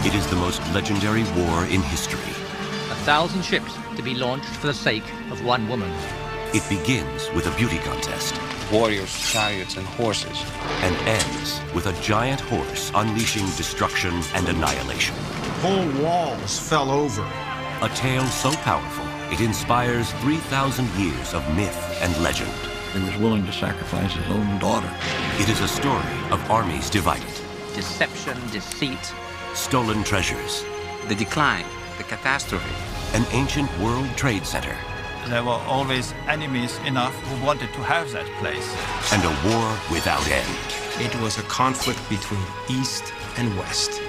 It is the most legendary war in history. 1,000 ships to be launched for the sake of one woman. It begins with a beauty contest. Warriors, chariots, and horses. And ends with a giant horse unleashing destruction and annihilation. Whole walls fell over. A tale so powerful, it inspires 3,000 years of myth and legend. He was willing to sacrifice his own daughter. It is a story of armies divided. Deception, deceit. Stolen treasures. The decline, the catastrophe. An ancient world trade center. There were always enemies enough who wanted to have that place. And a war without end. It was a conflict between East and West.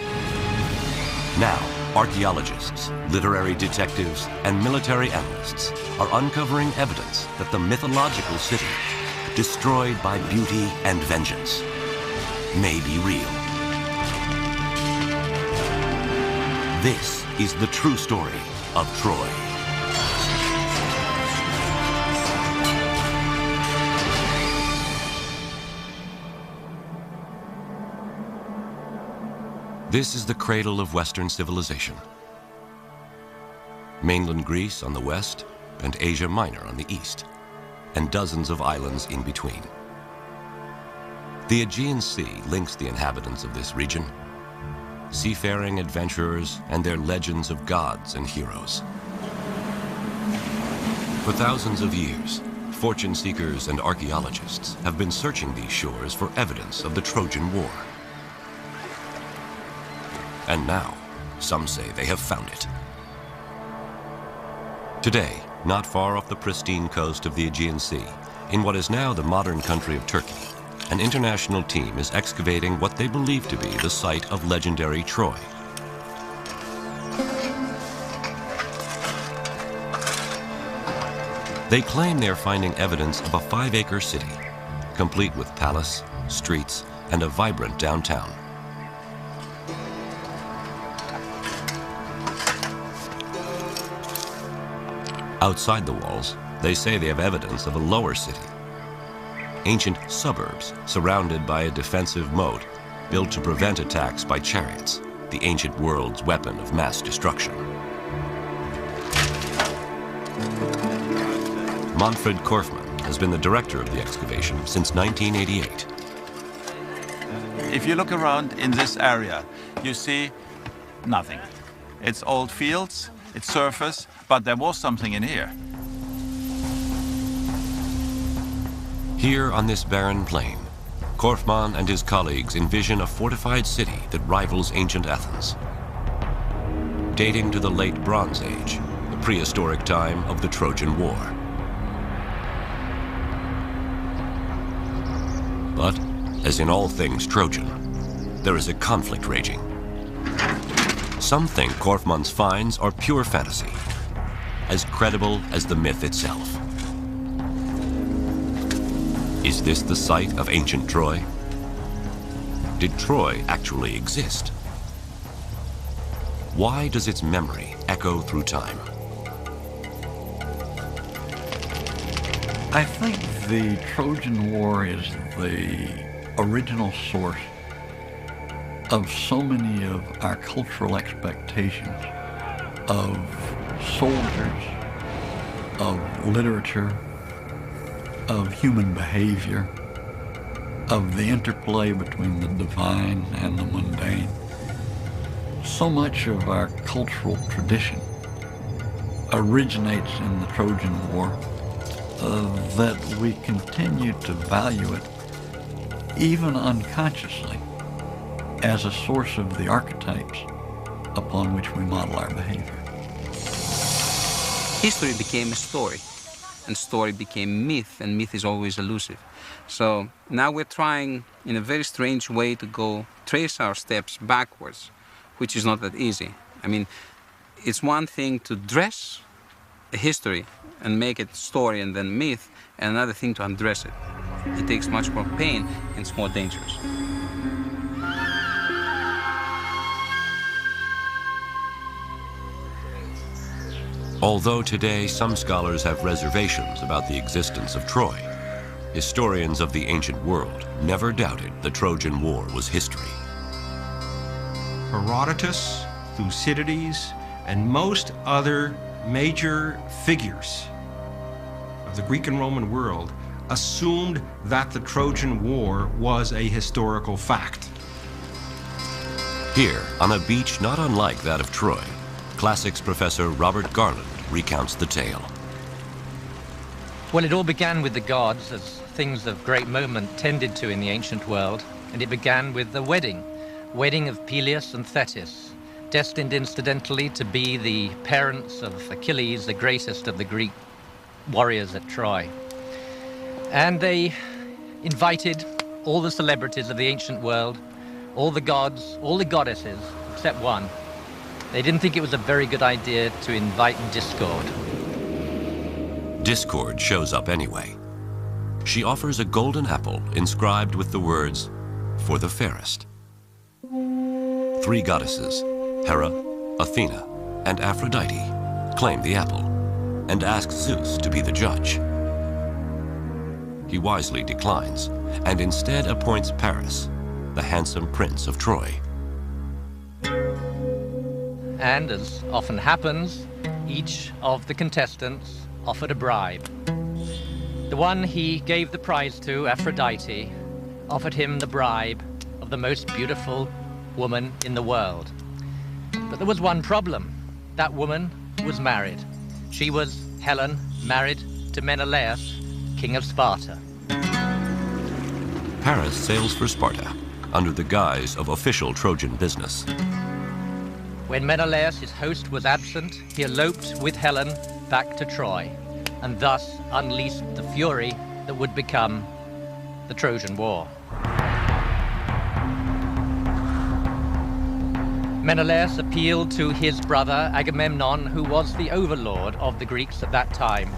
Now, archaeologists, literary detectives, and military analysts are uncovering evidence that the mythological city, destroyed by beauty and vengeance, may be real. This is the true story of Troy. This is the cradle of Western civilization. Mainland Greece on the west and Asia Minor on the east, and dozens of islands in between. The Aegean Sea links the inhabitants of this region, seafaring adventurers and their legends of gods and heroes. For thousands of years, fortune seekers and archaeologists have been searching these shores for evidence of the Trojan War. And now, some say they have found it. Today, not far off the pristine coast of the Aegean Sea, in what is now the modern country of Turkey, an international team is excavating what they believe to be the site of legendary Troy. They claim they're finding evidence of a 5-acre city, complete with palace, streets, and a vibrant downtown. Outside the walls, they say they have evidence of a lower city. Ancient suburbs surrounded by a defensive moat built to prevent attacks by chariots, the ancient world's weapon of mass destruction. Manfred Korfmann has been the director of the excavation since 1988. If you look around in this area, you see nothing. It's old fields, it's surface, but there was something in here. Here on this barren plain, Korfmann and his colleagues envision a fortified city that rivals ancient Athens. Dating to the late Bronze Age, the prehistoric time of the Trojan War. But, as in all things Trojan, there is a conflict raging. Some think Korfmann's finds are pure fantasy, as credible as the myth itself. Is this the site of ancient Troy? Did Troy actually exist? Why does its memory echo through time? I think the Trojan War is the original source of so many of our cultural expectations of soldiers, of literature, of human behavior, of the interplay between the divine and the mundane. So much of our cultural tradition originates in the Trojan War that we continue to value it, even unconsciously, as a source of the archetypes upon which we model our behavior. History became a story, and story became myth, and myth is always elusive. So now we're trying, in a very strange way, to trace our steps backwards, which is not that easy. I mean, it's one thing to dress a history and make it story and then myth, and another thing to undress it. It takes much more pain, and it's more dangerous. Although today some scholars have reservations about the existence of Troy, historians of the ancient world never doubted the Trojan War was history. Herodotus Thucydides, and most other major figures of the Greek and Roman world assumed that the Trojan War was a historical fact. Here, on a beach not unlike that of Troy, classics professor Robert Garland recounts the tale. Well, it all began with the gods, as things of great moment tended to in the ancient world, and it began with the wedding of Peleus and Thetis, destined incidentally to be the parents of Achilles, the greatest of the Greek warriors at Troy. And they invited all the celebrities of the ancient world, all the gods, all the goddesses, except one. They didn't think it was a very good idea to invite Discord. Discord shows up anyway. She offers a golden apple inscribed with the words, "For the fairest." 3 goddesses, Hera, Athena, and Aphrodite, claim the apple and ask Zeus to be the judge. He wisely declines and instead appoints Paris, the handsome prince of Troy. And as often happens, each of the contestants offered a bribe. The one he gave the prize to, Aphrodite, offered him the bribe of the most beautiful woman in the world. But there was one problem. That woman was married. She was Helen, married to Menelaus, king of Sparta. Paris sails for Sparta under the guise of official Trojan business. When Menelaus, his host, was absent, he eloped with Helen back to Troy, and thus unleashed the fury that would become the Trojan War. Menelaus appealed to his brother Agamemnon, who was the overlord of the Greeks at that time.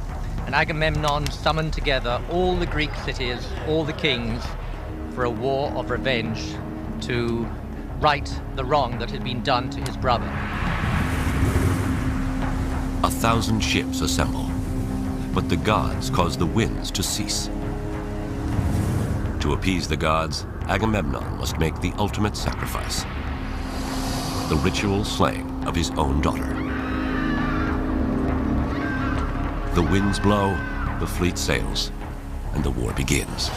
And Agamemnon summoned together all the Greek cities, all the kings, for a war of revenge to right the wrong that had been done to his brother. 1,000 ships assemble, but the gods cause the winds to cease. To appease the gods, Agamemnon must make the ultimate sacrifice: the ritual slaying of his own daughter. The winds blow, the fleet sails, and the war begins.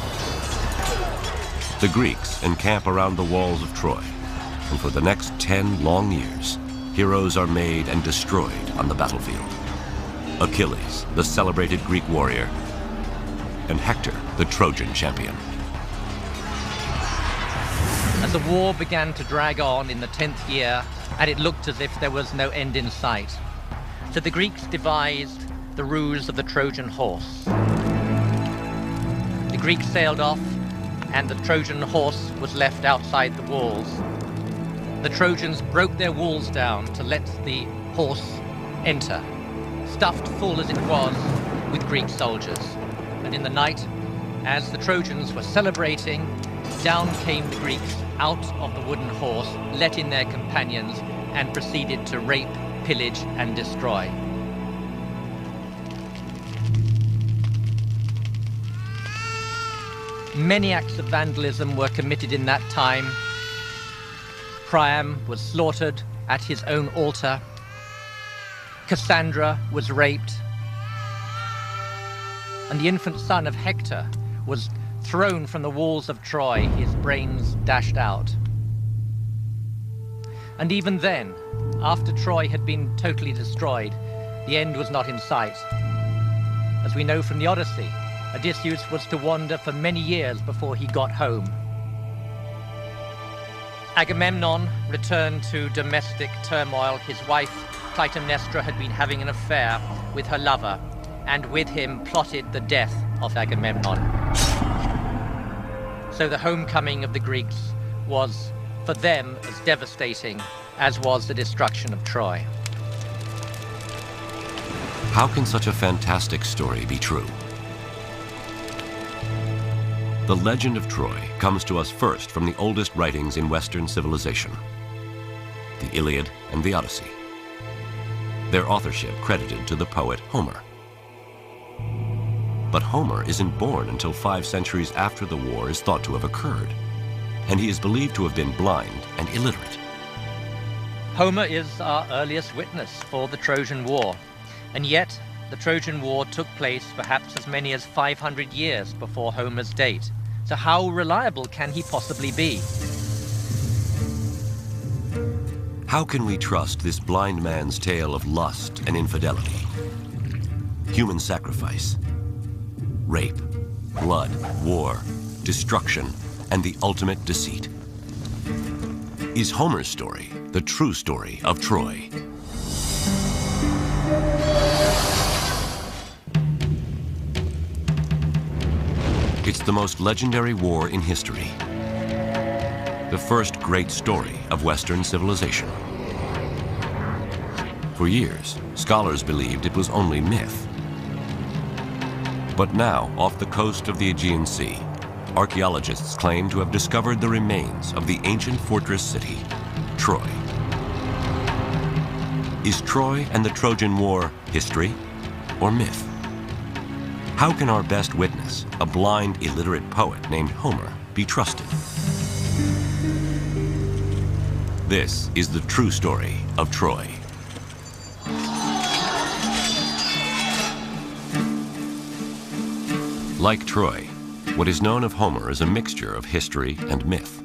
The Greeks encamp around the walls of Troy, and for the next 10 long years, heroes are made and destroyed on the battlefield. Achilles, the celebrated Greek warrior, and Hector, the Trojan champion. As the war began to drag on in the 10th year, and it looked as if there was no end in sight, so the Greeks devised the ruse of the Trojan horse. The Greeks sailed off, and the Trojan horse was left outside the walls. The Trojans broke their walls down to let the horse enter, stuffed full as it was with Greek soldiers. And in the night, as the Trojans were celebrating, down came the Greeks out of the wooden horse, let in their companions, and proceeded to rape, pillage, and destroy. Many acts of vandalism were committed in that time. Priam was slaughtered at his own altar. Cassandra was raped. And the infant son of Hector was thrown from the walls of Troy, his brains dashed out. And even then, after Troy had been totally destroyed, the end was not in sight. As we know from the Odyssey, Odysseus was to wander for many years before he got home. Agamemnon returned to domestic turmoil. His wife, Clytemnestra, had been having an affair with her lover, and with him plotted the death of Agamemnon. So the homecoming of the Greeks was, for them, as devastating as was the destruction of Troy. How can such a fantastic story be true? The legend of Troy comes to us first from the oldest writings in Western civilization, the Iliad and the Odyssey. Their authorship credited to the poet Homer. But Homer isn't born until 5 centuries after the war is thought to have occurred, and he is believed to have been blind and illiterate. Homer is our earliest witness for the Trojan War, and yet the Trojan War took place perhaps as many as 500 years before Homer's date. So how reliable can he possibly be? How can we trust this blind man's tale of lust and infidelity, human sacrifice, rape, blood, war, destruction, and the ultimate deceit? Is Homer's story the true story of Troy? It's the most legendary war in history. The first great story of Western civilization. For years, scholars believed it was only myth. But now, off the coast of the Aegean Sea, archaeologists claim to have discovered the remains of the ancient fortress city, Troy. Is Troy and the Trojan War history or myth? How can our best witness, a blind, illiterate poet named Homer, be trusted? This is the true story of Troy. Like Troy, what is known of Homer is a mixture of history and myth.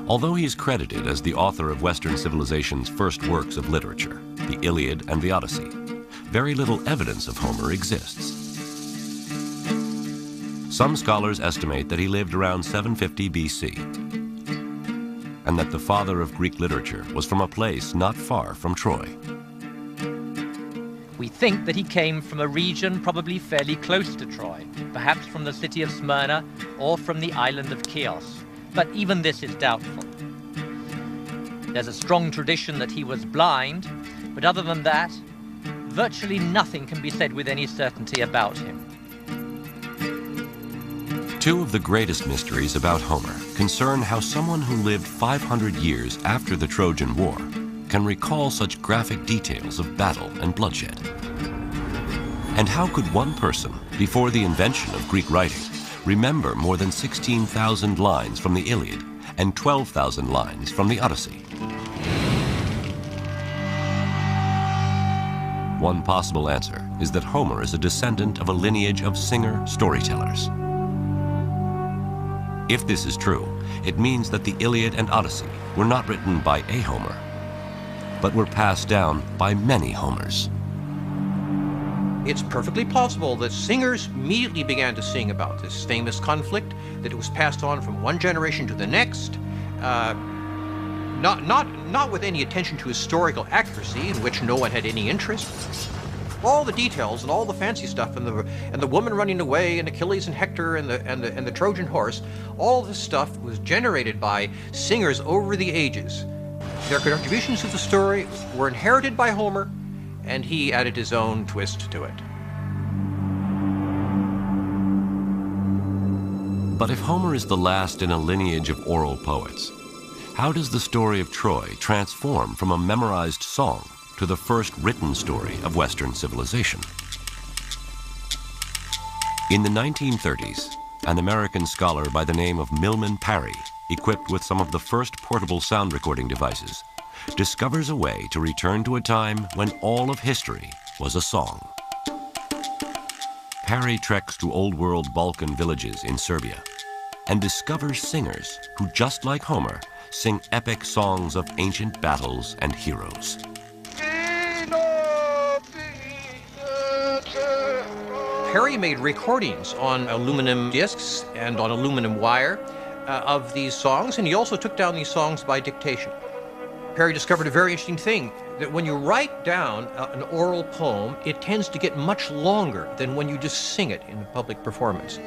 Although he is credited as the author of Western civilization's first works of literature, the Iliad and the Odyssey, very little evidence of Homer exists. Some scholars estimate that he lived around 750 BC, and that the father of Greek literature was from a place not far from Troy. We think that he came from a region probably fairly close to Troy, perhaps from the city of Smyrna or from the island of Chios, but even this is doubtful. There's a strong tradition that he was blind, but other than that, virtually nothing can be said with any certainty about him. Two of the greatest mysteries about Homer concern how someone who lived 500 years after the Trojan War can recall such graphic details of battle and bloodshed. And how could one person, before the invention of Greek writing, remember more than 16,000 lines from the Iliad and 12,000 lines from the Odyssey? One possible answer is that Homer is a descendant of a lineage of singer-storytellers. If this is true, it means that the Iliad and Odyssey were not written by a Homer, but were passed down by many Homers. It's perfectly plausible that singers immediately began to sing about this famous conflict, that it was passed on from one generation to the next, not with any attention to historical accuracy, in which no one had any interest. All the details and all the fancy stuff, and the woman running away, and Achilles and Hector, and the Trojan horse, all this stuff was generated by singers over the ages. Their contributions to the story were inherited by Homer, and he added his own twist to it. But if Homer is the last in a lineage of oral poets, how does the story of Troy transform from a memorized song to the first written story of Western civilization? In the 1930s, an American scholar by the name of Milman Parry, equipped with some of the first portable sound recording devices, discovers a way to return to a time when all of history was a song. Parry treks to Old World Balkan villages in Serbia and discovers singers who, just like Homer, sing epic songs of ancient battles and heroes. Parry made recordings on aluminum discs and on aluminum wire of these songs, and he also took down these songs by dictation. Parry discovered a very interesting thing, that when you write down an oral poem, it tends to get much longer than when you just sing it in a public performance.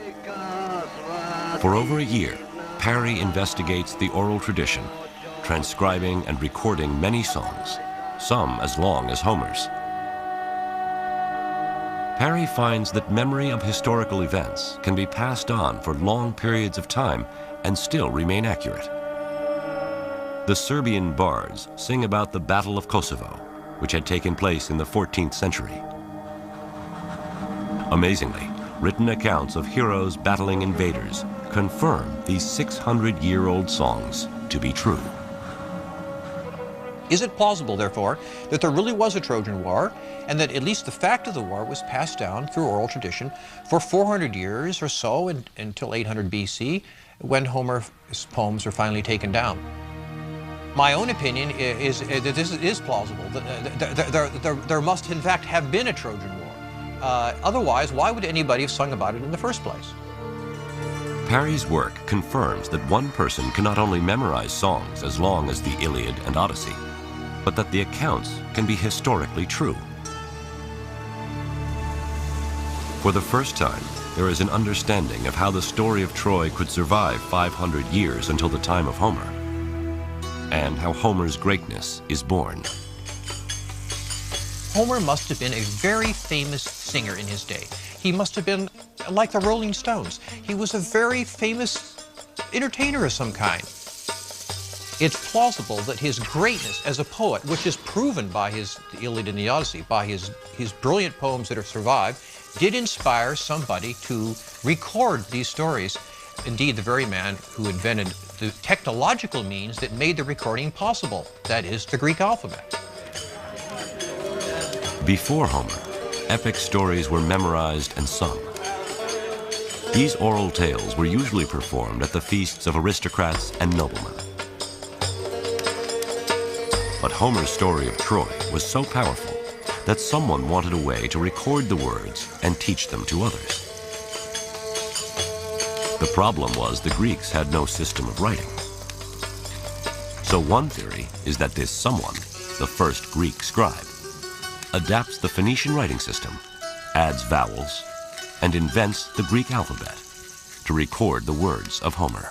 For over a year, Parry investigates the oral tradition, transcribing and recording many songs, some as long as Homer's. Parry finds that memory of historical events can be passed on for long periods of time and still remain accurate. The Serbian bards sing about the Battle of Kosovo, which had taken place in the 14th century. Amazingly, written accounts of heroes battling invaders confirm these 600-year-old songs to be true. Is it plausible, therefore, that there really was a Trojan War, and that at least the fact of the war was passed down through oral tradition for 400 years or so until 800 BC, when Homer's poems were finally taken down? My own opinion is that this is plausible. There must, in fact, have been a Trojan War. Otherwise, why would anybody have sung about it in the first place? Parry's work confirms that one person can not only memorize songs as long as the Iliad and Odyssey, but that the accounts can be historically true. For the first time, there is an understanding of how the story of Troy could survive 500 years until the time of Homer, and how Homer's greatness is born. Homer must have been a very famous singer in his day. He must have been like the Rolling Stones. He was a very famous entertainer of some kind. It's plausible that his greatness as a poet, which is proven by the Iliad and the Odyssey, by his brilliant poems that have survived, did inspire somebody to record these stories. Indeed, the very man who invented the technological means that made the recording possible, that is, the Greek alphabet. Before Homer, epic stories were memorized and sung. These oral tales were usually performed at the feasts of aristocrats and noblemen. But Homer's story of Troy was so powerful that someone wanted a way to record the words and teach them to others. The problem was the Greeks had no system of writing. So one theory is that this someone, the first Greek scribe, adapts the Phoenician writing system, adds vowels, and invents the Greek alphabet to record the words of Homer.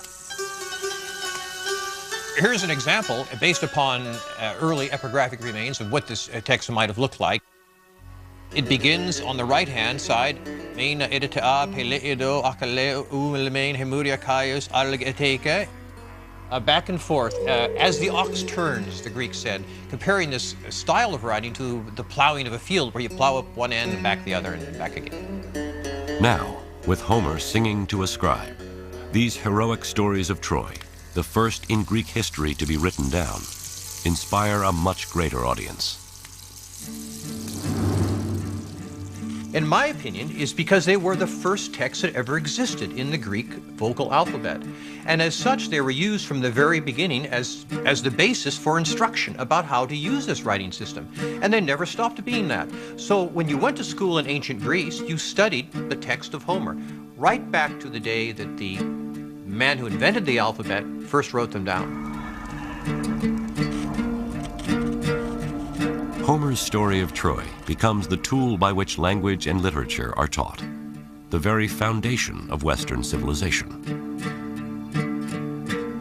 Here's an example based upon early epigraphic remains of what this text might have looked like. It begins on the right-hand side, back and forth, as the ox turns, the Greeks said, comparing this style of writing to the plowing of a field where you plow up one end and back the other and back again. Now, with Homer singing to a scribe, these heroic stories of Troy, the first in Greek history to be written down, inspire a much greater audience. In my opinion, is because they were the first texts that ever existed in the Greek vocal alphabet. And as such, they were used from the very beginning as the basis for instruction about how to use this writing system. And they never stopped being that. So when you went to school in ancient Greece, you studied the text of Homer, right back to the day that the man who invented the alphabet first wrote them down. Homer's story of Troy becomes the tool by which language and literature are taught, the very foundation of Western civilization.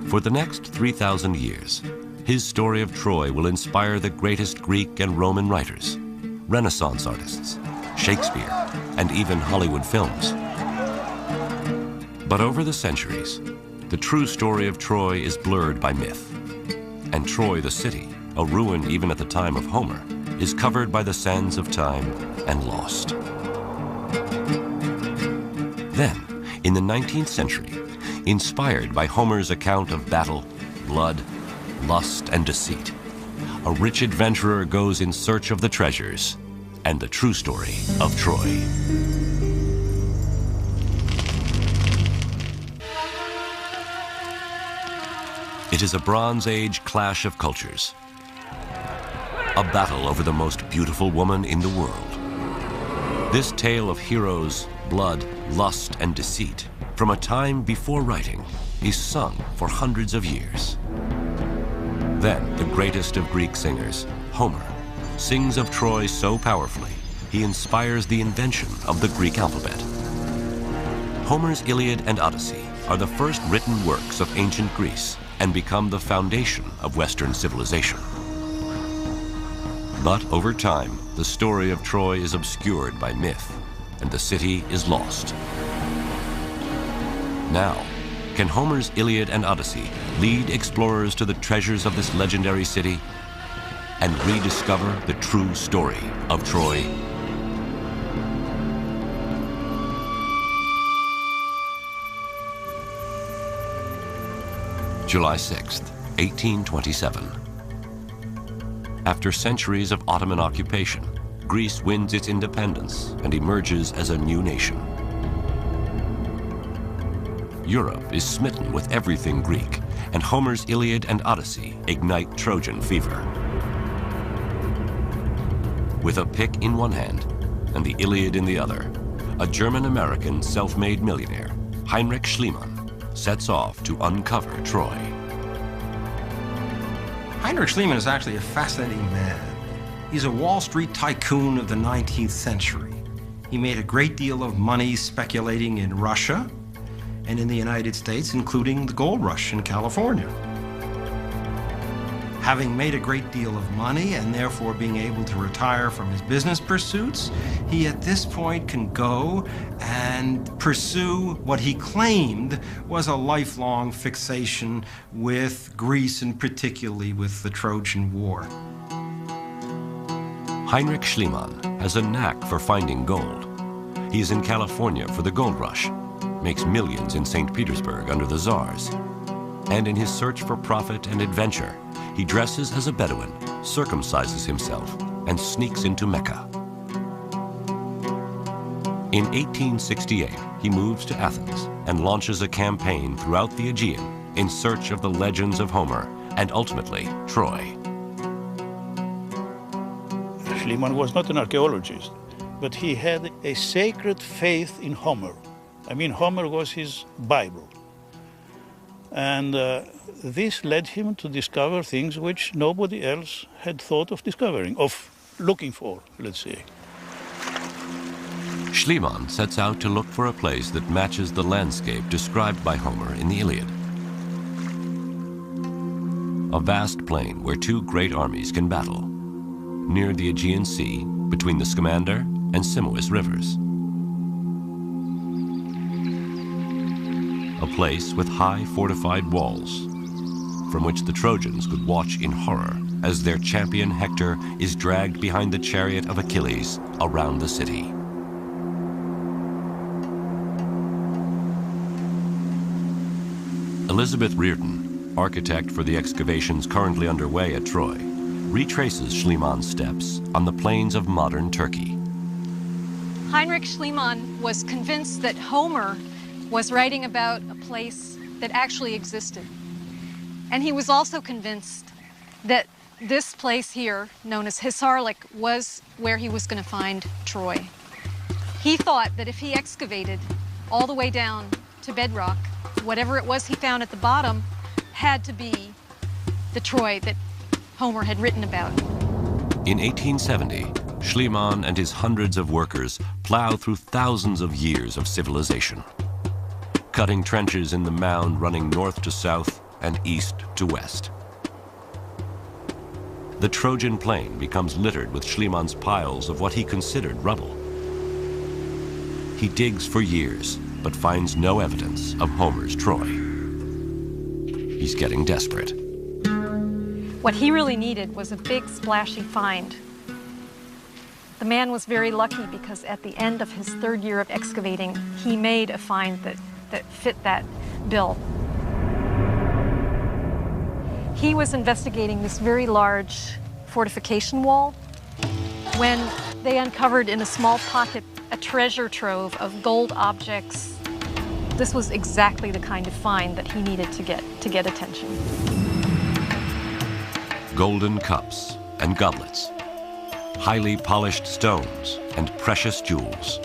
For the next 3,000 years, his story of Troy will inspire the greatest Greek and Roman writers, Renaissance artists, Shakespeare, and even Hollywood films. But over the centuries, the true story of Troy is blurred by myth, and Troy the city, a ruin even at the time of Homer, is covered by the sands of time and lost. Then, in the 19th century, inspired by Homer's account of battle, blood, lust, and deceit, a rich adventurer goes in search of the treasures and the true story of Troy. It is a Bronze Age clash of cultures, a battle over the most beautiful woman in the world. This tale of heroes, blood, lust, and deceit from a time before writing is sung for hundreds of years. Then the greatest of Greek singers, Homer, sings of Troy so powerfully, he inspires the invention of the Greek alphabet. Homer's Iliad and Odyssey are the first written works of ancient Greece and become the foundation of Western civilization. But over time, the story of Troy is obscured by myth, and the city is lost. Now, can Homer's Iliad and Odyssey lead explorers to the treasures of this legendary city and rediscover the true story of Troy? July 6th, 1827. After centuries of Ottoman occupation, Greece wins its independence and emerges as a new nation. Europe is smitten with everything Greek, and Homer's Iliad and Odyssey ignite Trojan fever. With a pick in one hand and the Iliad in the other, a German-American self-made millionaire, Heinrich Schliemann, sets off to uncover Troy. Heinrich Schliemann is actually a fascinating man. He's a Wall Street tycoon of the 19th century. He made a great deal of money speculating in Russia and in the United States, including the gold rush in California. Having made a great deal of money and therefore being able to retire from his business pursuits, he at this point can go and pursue what he claimed was a lifelong fixation with Greece and particularly with the Trojan War. Heinrich Schliemann has a knack for finding gold. He is in California for the gold rush, makes millions in St. Petersburg under the Tsars. And in his search for profit and adventure, he dresses as a Bedouin, circumcises himself, and sneaks into Mecca. In 1868, he moves to Athens and launches a campaign throughout the Aegean in search of the legends of Homer and ultimately Troy. Schliemann was not an archaeologist, but he had a sacred faith in Homer. I mean, Homer was his Bible. And this led him to discover things which nobody else had thought of discovering, of looking for, let's say. Schliemann sets out to look for a place that matches the landscape described by Homer in the Iliad. A vast plain where two great armies can battle, near the Aegean Sea, between the Scamander and Simois rivers. A place with high fortified walls, from which the Trojans could watch in horror as their champion Hector is dragged behind the chariot of Achilles around the city. Elizabeth Reardon, architect for the excavations currently underway at Troy, retraces Schliemann's steps on the plains of modern Turkey. Heinrich Schliemann was convinced that Homer was writing about a place that actually existed. And he was also convinced that this place here, known as Hisarlik, was where he was going to find Troy. He thought that if he excavated all the way down to bedrock, whatever it was he found at the bottom had to be the Troy that Homer had written about. In 1870, Schliemann and his hundreds of workers plow through thousands of years of civilization, cutting trenches in the mound running north to south and east to west. The Trojan plain becomes littered with Schliemann's piles of what he considered rubble. He digs for years, but finds no evidence of Homer's Troy. He's getting desperate. What he really needed was a big, splashy find. The man was very lucky because at the end of his third year of excavating, he made a find that fit that bill. He was investigating this very large fortification wall when they uncovered in a small pocket a treasure trove of gold objects. This was exactly the kind of find that he needed to get attention. Golden cups and goblets, highly polished stones, and precious jewels.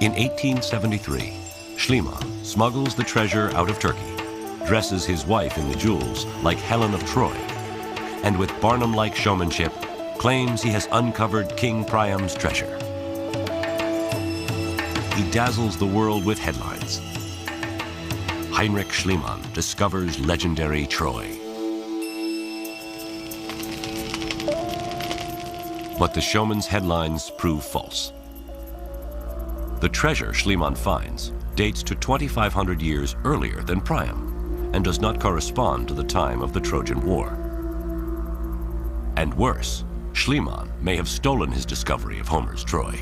In 1873, Schliemann smuggles the treasure out of Turkey, dresses his wife in the jewels like Helen of Troy, and with Barnum-like showmanship, claims he has uncovered King Priam's treasure. He dazzles the world with headlines. Heinrich Schliemann discovers legendary Troy. But the showman's headlines prove false. The treasure Schliemann finds dates to 2,500 years earlier than Priam and does not correspond to the time of the Trojan War. And worse, Schliemann may have stolen his discovery of Homer's Troy.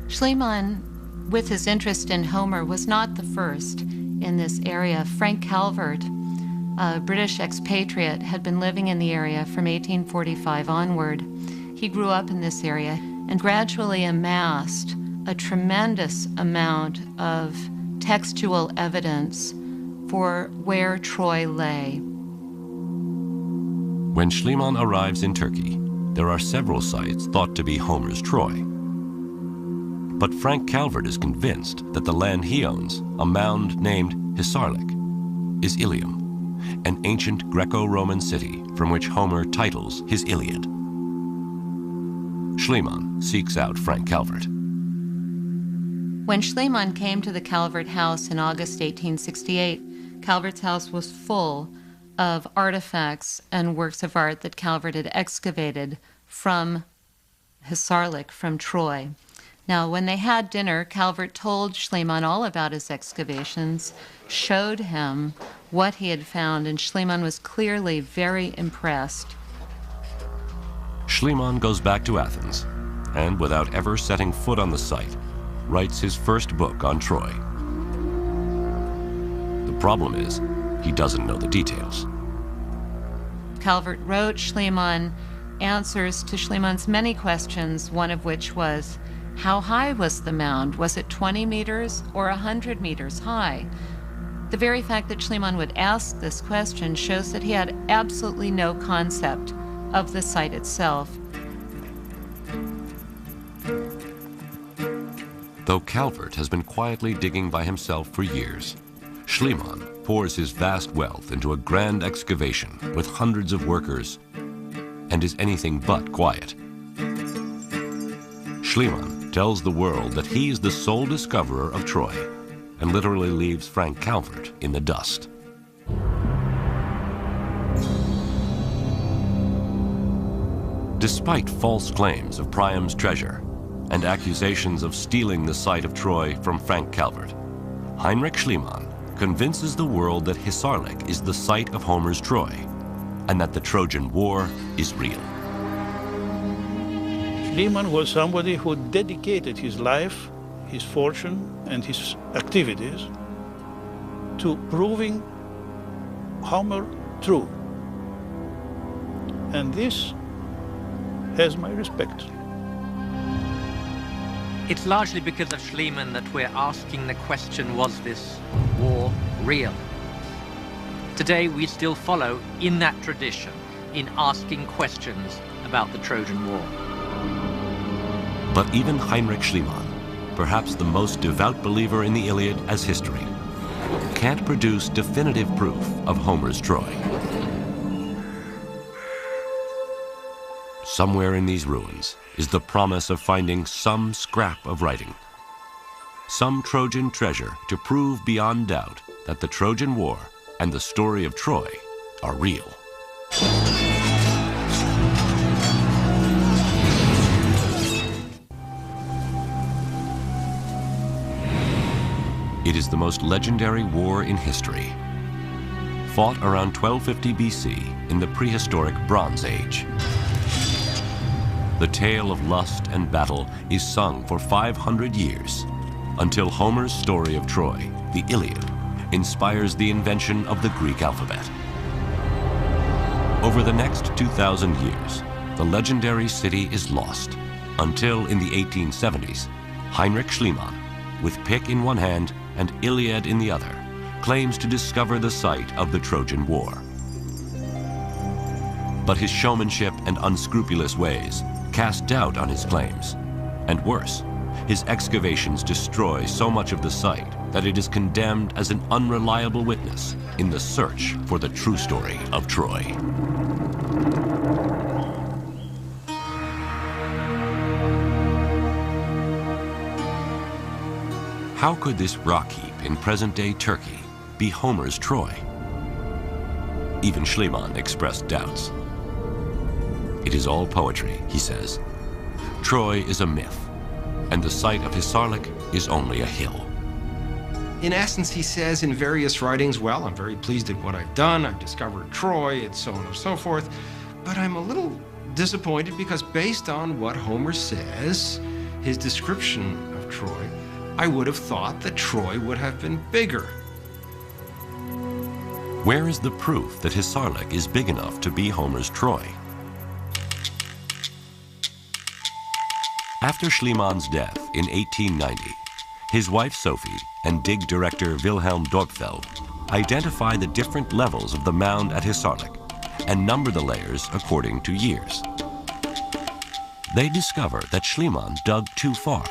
Schliemann, with his interest in Homer, was not the first in this area. Frank Calvert a British expatriate, had been living in the area from 1845 onward. He grew up in this area and gradually amassed a tremendous amount of textual evidence for where Troy lay. When Schliemann arrives in Turkey, there are several sites thought to be Homer's Troy. But Frank Calvert is convinced that the land he owns, a mound named Hisarlik, is Ilium, an ancient Greco-Roman city from which Homer titles his Iliad. Schliemann seeks out Frank Calvert. When Schliemann came to the Calvert house in August 1868, Calvert's house was full of artifacts and works of art that Calvert had excavated from Hisarlik, from Troy. Now, when they had dinner, Calvert told Schliemann all about his excavations, showed him what he had found, and Schliemann was clearly very impressed. Schliemann goes back to Athens, and without ever setting foot on the site, writes his first book on Troy. The problem is, he doesn't know the details. Calvert wrote Schliemann answers to Schliemann's many questions, one of which was, how high was the mound? Was it 20 meters or 100 meters high? The very fact that Schliemann would ask this question shows that he had absolutely no concept of the site itself. Though Calvert has been quietly digging by himself for years, Schliemann pours his vast wealth into a grand excavation with hundreds of workers and is anything but quiet. Schliemann tells the world that he is the sole discoverer of Troy and literally leaves Frank Calvert in the dust. Despite false claims of Priam's treasure and accusations of stealing the site of Troy from Frank Calvert, Heinrich Schliemann convinces the world that Hisarlik is the site of Homer's Troy and that the Trojan War is real. Schliemann was somebody who dedicated his life, his fortune, and his activities to proving Homer true. And this has my respect. It's largely because of Schliemann that we're asking the question, was this war real? Today we still follow in that tradition in asking questions about the Trojan War. But even Heinrich Schliemann, perhaps the most devout believer in the Iliad as history, can't produce definitive proof of Homer's Troy. Somewhere in these ruins is the promise of finding some scrap of writing, some Trojan treasure to prove beyond doubt that the Trojan War and the story of Troy are real. It is the most legendary war in history, fought around 1250 BC in the prehistoric Bronze Age. The tale of lust and battle is sung for 500 years, until Homer's story of Troy, the Iliad, inspires the invention of the Greek alphabet. Over the next 2,000 years, the legendary city is lost, until in the 1870s, Heinrich Schliemann, with pick in one hand and Iliad in the other, claims to discover the site of the Trojan War. But his showmanship and unscrupulous ways cast doubt on his claims. And worse, his excavations destroy so much of the site that it is condemned as an unreliable witness in the search for the true story of Troy. How could this rock heap in present-day Turkey be Homer's Troy? Even Schliemann expressed doubts. It is all poetry, he says. Troy is a myth, and the site of Hisarlik is only a hill. In essence, he says in various writings, well, I'm very pleased at what I've done. I've discovered Troy, and so on and so forth. But I'm a little disappointed because based on what Homer says, his description of Troy, I would have thought that Troy would have been bigger. Where is the proof that Hisarlik is big enough to be Homer's Troy? After Schliemann's death in 1890, his wife Sophie and dig director Wilhelm Dorpfeld identify the different levels of the mound at Hisarlik and number the layers according to years. They discover that Schliemann dug too far,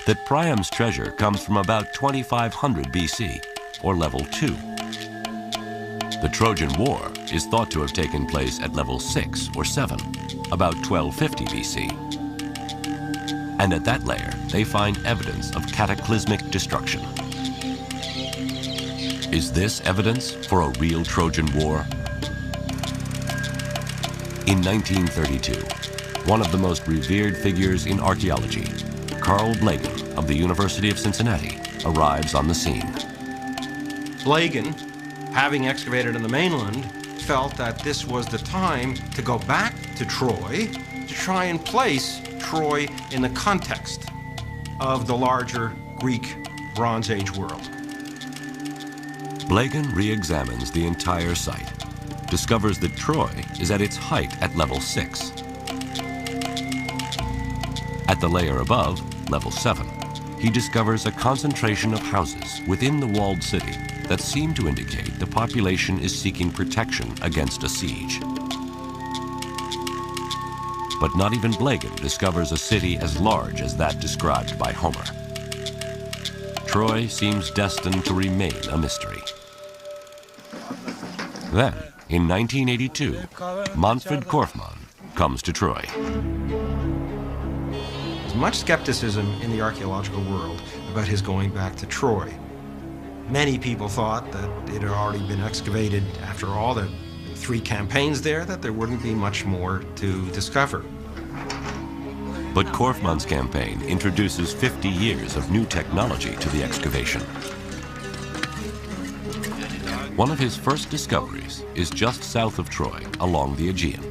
that Priam's treasure comes from about 2500 BC, or level 2. The Trojan War is thought to have taken place at level 6 or 7, about 1250 BC. And at that layer, they find evidence of cataclysmic destruction. Is this evidence for a real Trojan War? In 1932, one of the most revered figures in archaeology, Carl Blegen of the University of Cincinnati, arrives on the scene. Blegen, having excavated in the mainland, felt that this was the time to go back to Troy to try and place Troy in the context of the larger Greek Bronze Age world. Blegen re-examines the entire site, discovers that Troy is at its height at level 6. At the layer above, level 7, he discovers a concentration of houses within the walled city that seem to indicate the population is seeking protection against a siege. But not even Blegen discovers a city as large as that described by Homer. Troy seems destined to remain a mystery. Then, in 1982, Manfred Korfmann comes to Troy. There's much skepticism in the archaeological world about his going back to Troy. Many people thought that it had already been excavated after all the 3 campaigns there, that there wouldn't be much more to discover. But Korfmann's campaign introduces 50 years of new technology to the excavation. One of his first discoveries is just south of Troy, along the Aegean.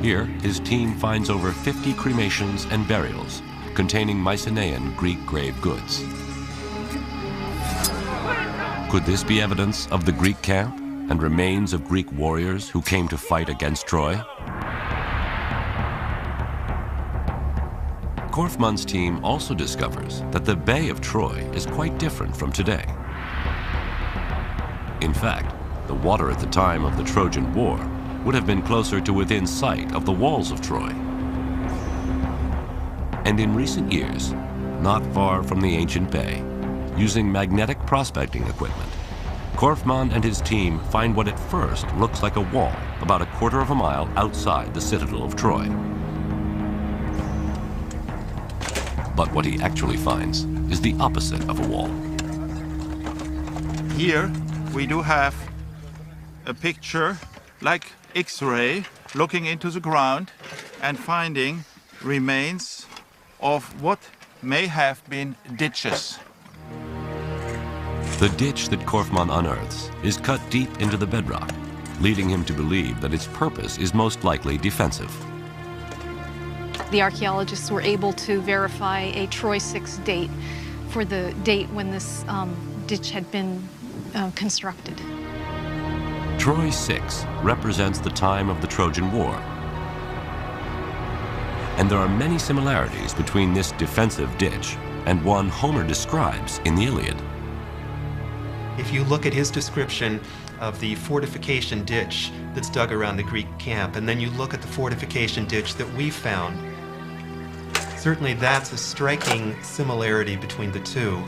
Here, his team finds over 50 cremations and burials containing Mycenaean Greek grave goods. Could this be evidence of the Greek camp and remains of Greek warriors who came to fight against Troy? Korfmann's team also discovers that the Bay of Troy is quite different from today. In fact, the water at the time of the Trojan War would have been closer to within sight of the walls of Troy. And in recent years, not far from the ancient bay, using magnetic prospecting equipment, Korfmann and his team find what at first looks like a wall about a quarter of a mile outside the citadel of Troy. But what he actually finds is the opposite of a wall. Here we do have a picture like X-ray looking into the ground and finding remains of what may have been ditches. The ditch that Korfmann unearths is cut deep into the bedrock, leading him to believe that its purpose is most likely defensive. The archaeologists were able to verify a Troy 6 date for the date when this ditch had been constructed. Troy 6 represents the time of the Trojan War. And there are many similarities between this defensive ditch and one Homer describes in the Iliad. If you look at his description of the fortification ditch that's dug around the Greek camp, and then you look at the fortification ditch that we found, certainly that's a striking similarity between the two.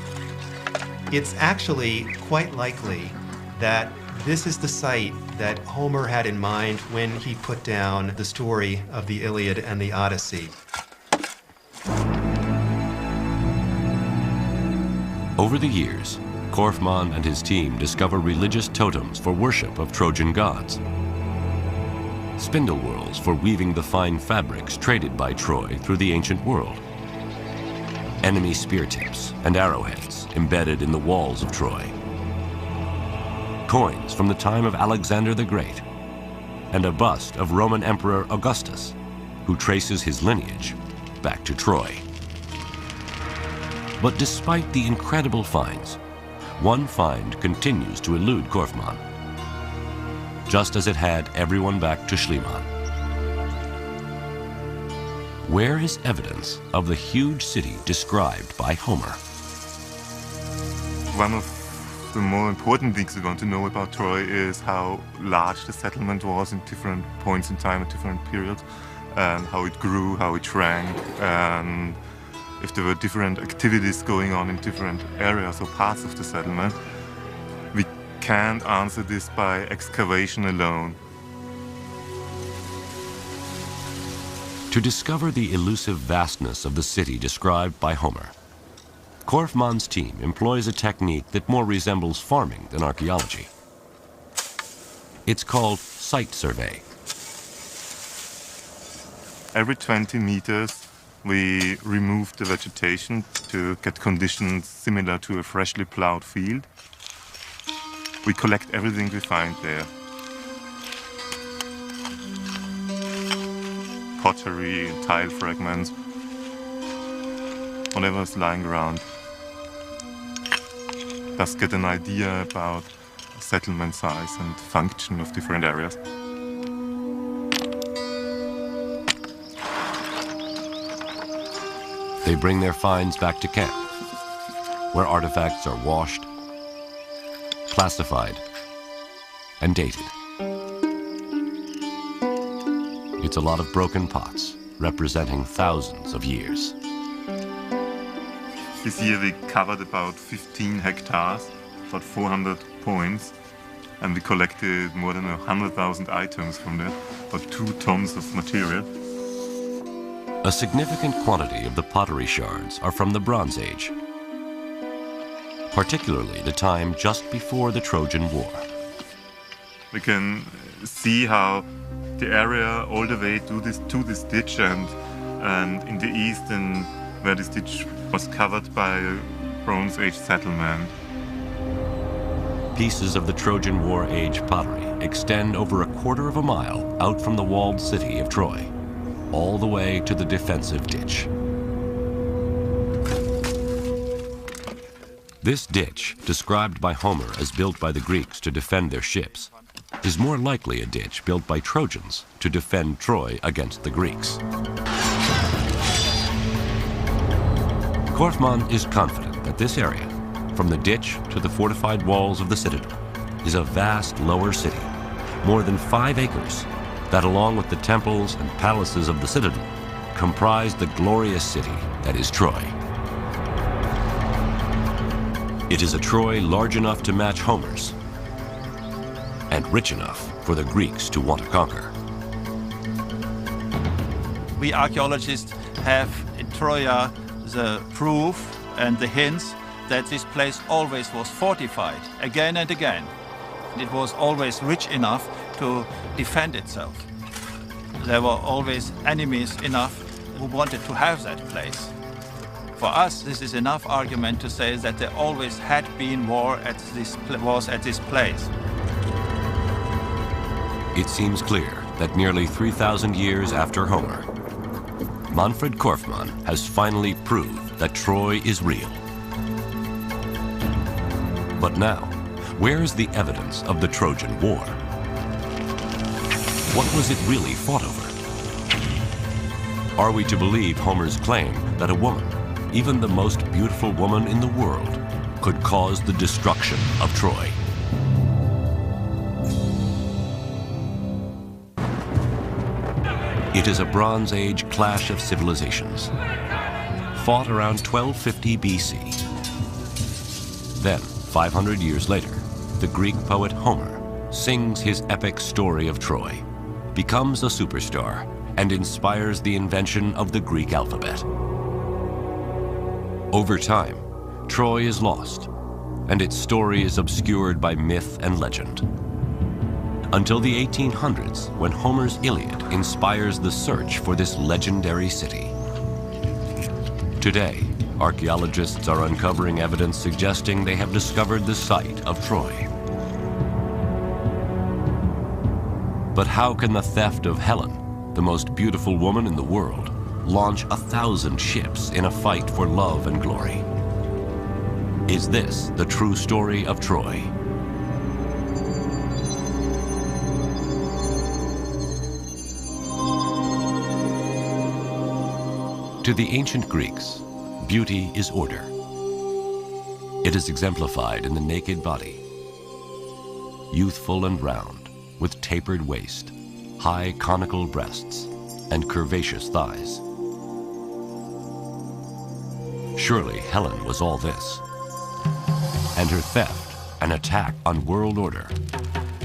It's actually quite likely that this is the site that Homer had in mind when he put down the story of the Iliad and the Odyssey. Over the years, Korfmann and his team discover religious totems for worship of Trojan gods, spindle whorls for weaving the fine fabrics traded by Troy through the ancient world, enemy spear tips and arrowheads embedded in the walls of Troy, coins from the time of Alexander the Great, and a bust of Roman Emperor Augustus, who traces his lineage back to Troy. But despite the incredible finds, one find continues to elude Korfmann, just as it had everyone back to Schliemann. Where is evidence of the huge city described by Homer? One of the more important things we want to know about Troy is how large the settlement was in different points in time at different periods, and how it grew, how it shrank, and if there were different activities going on in different areas or parts of the settlement. We can't answer this by excavation alone. To discover the elusive vastness of the city described by Homer, Korfmann's team employs a technique that more resembles farming than archaeology. It's called site survey. Every 20 meters, we remove the vegetation to get conditions similar to a freshly plowed field. We collect everything we find there. Pottery, tile fragments, whatever is lying around. Thus get an idea about settlement size and function of different areas. They bring their finds back to camp, where artifacts are washed, classified, and dated. It's a lot of broken pots, representing thousands of years. This year we covered about 15 hectares, about 400 points, and we collected more than 100,000 items from that, about 2 tons of material. A significant quantity of the pottery shards are from the Bronze Age, particularly the time just before the Trojan War. We can see how the area all the way to this ditch and in the east, and where this ditch was covered by a Bronze Age settlement. Pieces of the Trojan War age pottery extend over a quarter of a mile out from the walled city of Troy, all the way to the defensive ditch. This ditch, described by Homer as built by the Greeks to defend their ships, is more likely a ditch built by Trojans to defend Troy against the Greeks. Korfmann is confident that this area, from the ditch to the fortified walls of the citadel, is a vast lower city, more than 5 acres, that along with the temples and palaces of the citadel, comprise the glorious city that is Troy. It is a Troy large enough to match Homer's, and rich enough for the Greeks to want to conquer. We archaeologists have in Troia the proof and the hints that this place always was fortified again and again. It was always rich enough to defend itself. There were always enemies enough who wanted to have that place. For us, this is enough argument to say that there always had been war at this place. It seems clear that nearly 3,000 years after Homer, Manfred Korfmann has finally proved that Troy is real. But now, where is the evidence of the Trojan War? What was it really fought over? Are we to believe Homer's claim that a woman, even the most beautiful woman in the world, could cause the destruction of Troy? It is a Bronze Age clash of civilizations, fought around 1250 BC. Then, 500 years later, the Greek poet Homer sings his epic story of Troy, becomes a superstar, and inspires the invention of the Greek alphabet. Over time, Troy is lost, and its story is obscured by myth and legend. Until the 1800s, when Homer's Iliad inspires the search for this legendary city. Today, archaeologists are uncovering evidence suggesting they have discovered the site of Troy. But how can the theft of Helen, the most beautiful woman in the world, launch 1,000 ships in a fight for love and glory? Is this the true story of Troy? To the ancient Greeks, beauty is order. It is exemplified in the naked body, youthful and round, with tapered waist, high conical breasts, and curvaceous thighs. Surely Helen was all this. And her theft, an attack on world order,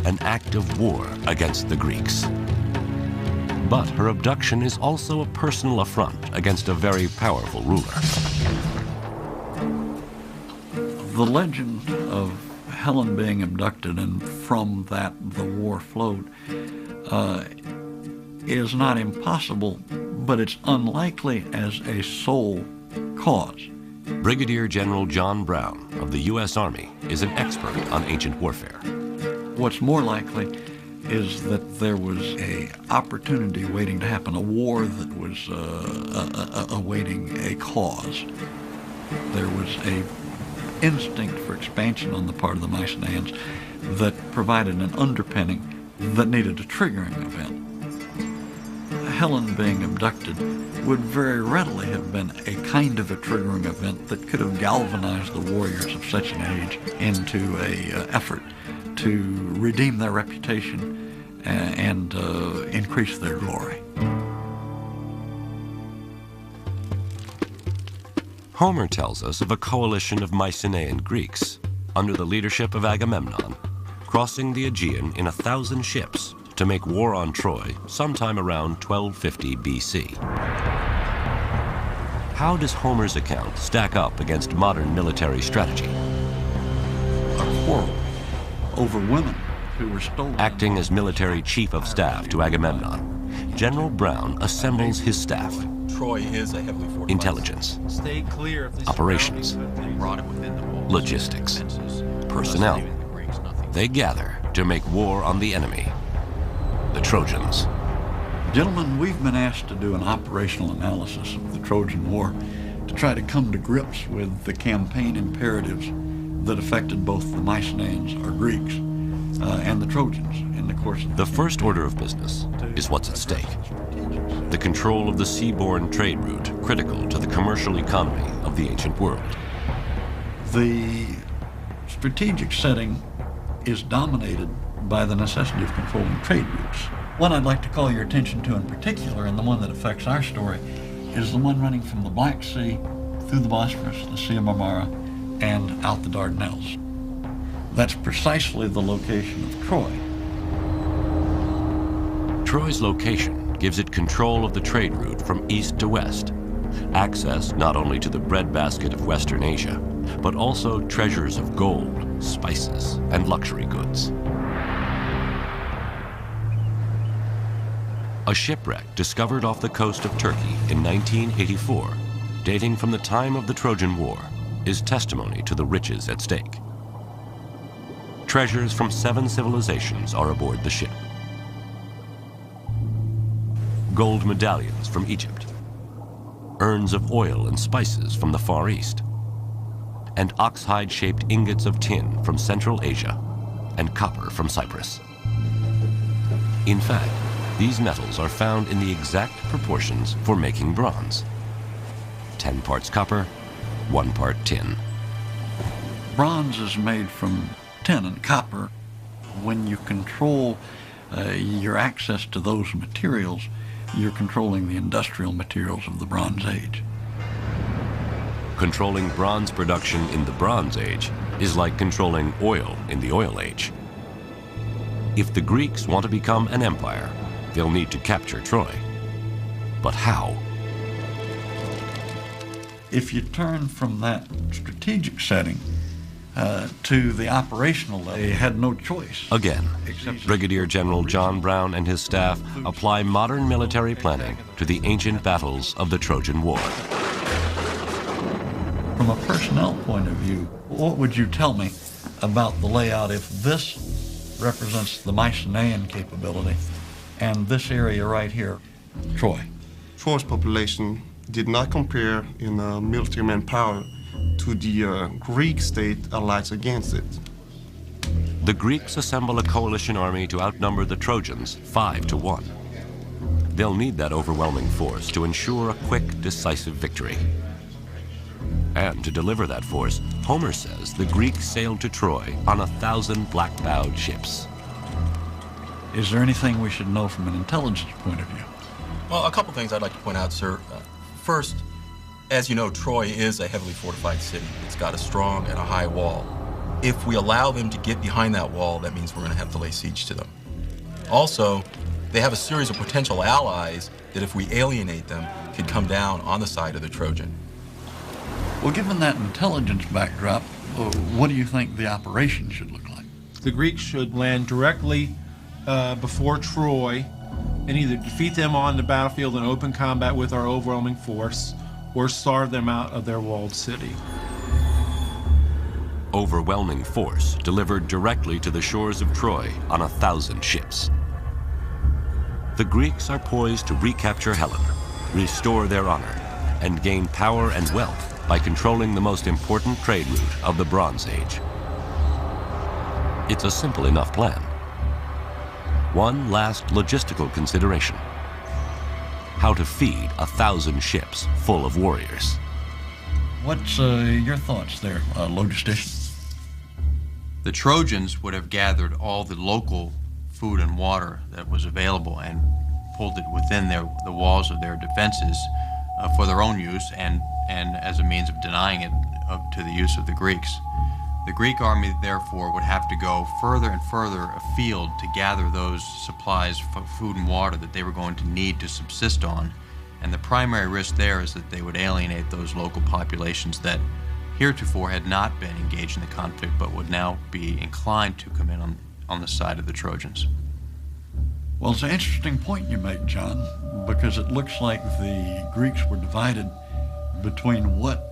an act of war against the Greeks. But her abduction is also a personal affront against a very powerful ruler. The legend of Helen being abducted and from that the war flowed is not impossible, but it's unlikely as a sole cause. Brigadier General John Brown of the U.S. Army is an expert on ancient warfare. What's more likely is that there was an opportunity waiting to happen, a war that was awaiting a cause. There was an instinct for expansion on the part of the Mycenaeans that provided an underpinning that needed a triggering event. Helen being abducted would very readily have been a kind of a triggering event that could have galvanized the warriors of such an age into an effort to redeem their reputation and increase their glory. Homer tells us of a coalition of Mycenaean Greeks under the leadership of Agamemnon crossing the Aegean in 1,000 ships to make war on Troy sometime around 1250 BC. How does Homer's account stack up against modern military strategy? A quarrel over women who were stolen. Acting as military chief of staff to Agamemnon, General Brown assembles his staff. Troy is a heavily fortified. Intelligence, Stay clear of this operations, brought it within the walls. logistics, personnel. They gather to make war on the enemy, the Trojans. Gentlemen, we've been asked to do an operational analysis of the Trojan War to try to come to grips with the campaign imperatives that affected both the Mycenaeans, or Greeks, and the Trojans in the course of the first order of business is what's at stake. The control of the seaborne trade route critical to the commercial economy of the ancient world. The strategic setting is dominated by the necessity of controlling trade routes. One I'd like to call your attention to in particular, and the one that affects our story, is the one running from the Black Sea through the Bosphorus, the Sea of Marmara, and out the Dardanelles. That's precisely the location of Troy. Troy's location gives it control of the trade route from east to west, access not only to the breadbasket of Western Asia, but also treasures of gold, spices, and luxury goods. A shipwreck discovered off the coast of Turkey in 1984, dating from the time of the Trojan War, is testimony to the riches at stake. Treasures from 7 civilizations are aboard the ship. Gold medallions from Egypt, urns of oil and spices from the Far East, and ox-hide-shaped ingots of tin from Central Asia, and copper from Cyprus. In fact, these metals are found in the exact proportions for making bronze. 10 parts copper, 1 part tin. Bronze is made from tin and copper. When you control your access to those materials, you're controlling the industrial materials of the Bronze Age. Controlling bronze production in the Bronze Age is like controlling oil in the Oil Age. If the Greeks want to become an empire, they'll need to capture Troy. But how? If you turn from that strategic setting to the operational level, they had no choice. Again, Brigadier General John Brown and his staff apply modern military planning to the ancient battles of the Trojan War. From a personnel point of view, what would you tell me about the layout if this represents the Mycenaean capability and this area right here, Troy? Troy's population did not compare in military manpower to the Greek state allies against it. The Greeks assemble a coalition army to outnumber the Trojans 5-1. They'll need that overwhelming force to ensure a quick, decisive victory. And to deliver that force, Homer says the Greeks sailed to Troy on 1,000 black-bowed ships. Is there anything we should know from an intelligence point of view? Well, a couple things I'd like to point out, sir. First, as you know, Troy is a heavily fortified city. It's got a strong and a high wall. If we allow them to get behind that wall, that means we're going to have to lay siege to them. Also, they have a series of potential allies that if we alienate them, could come down on the side of the Trojan. Well, given that intelligence backdrop, what do you think the operation should look like? The Greeks should land directly before Troy and either defeat them on the battlefield in open combat with our overwhelming force or starve them out of their walled city. Overwhelming force delivered directly to the shores of Troy on 1,000 ships. The Greeks are poised to recapture Helen, restore their honor, and gain power and wealth by controlling the most important trade route of the Bronze Age. It's a simple enough plan. One last logistical consideration: how to feed 1,000 ships full of warriors. What's your thoughts there, logistician? The Trojans would have gathered all the local food and water that was available and pulled it within the walls of their defenses for their own use and as a means of denying it to the use of the Greeks. The Greek army, therefore, would have to go further and further afield to gather those supplies of food and water that they were going to need to subsist on. And the primary risk there is that they would alienate those local populations that heretofore had not been engaged in the conflict but would now be inclined to come in on the side of the Trojans. Well, it's an interesting point you make, John, because it looks like the Greeks were divided between what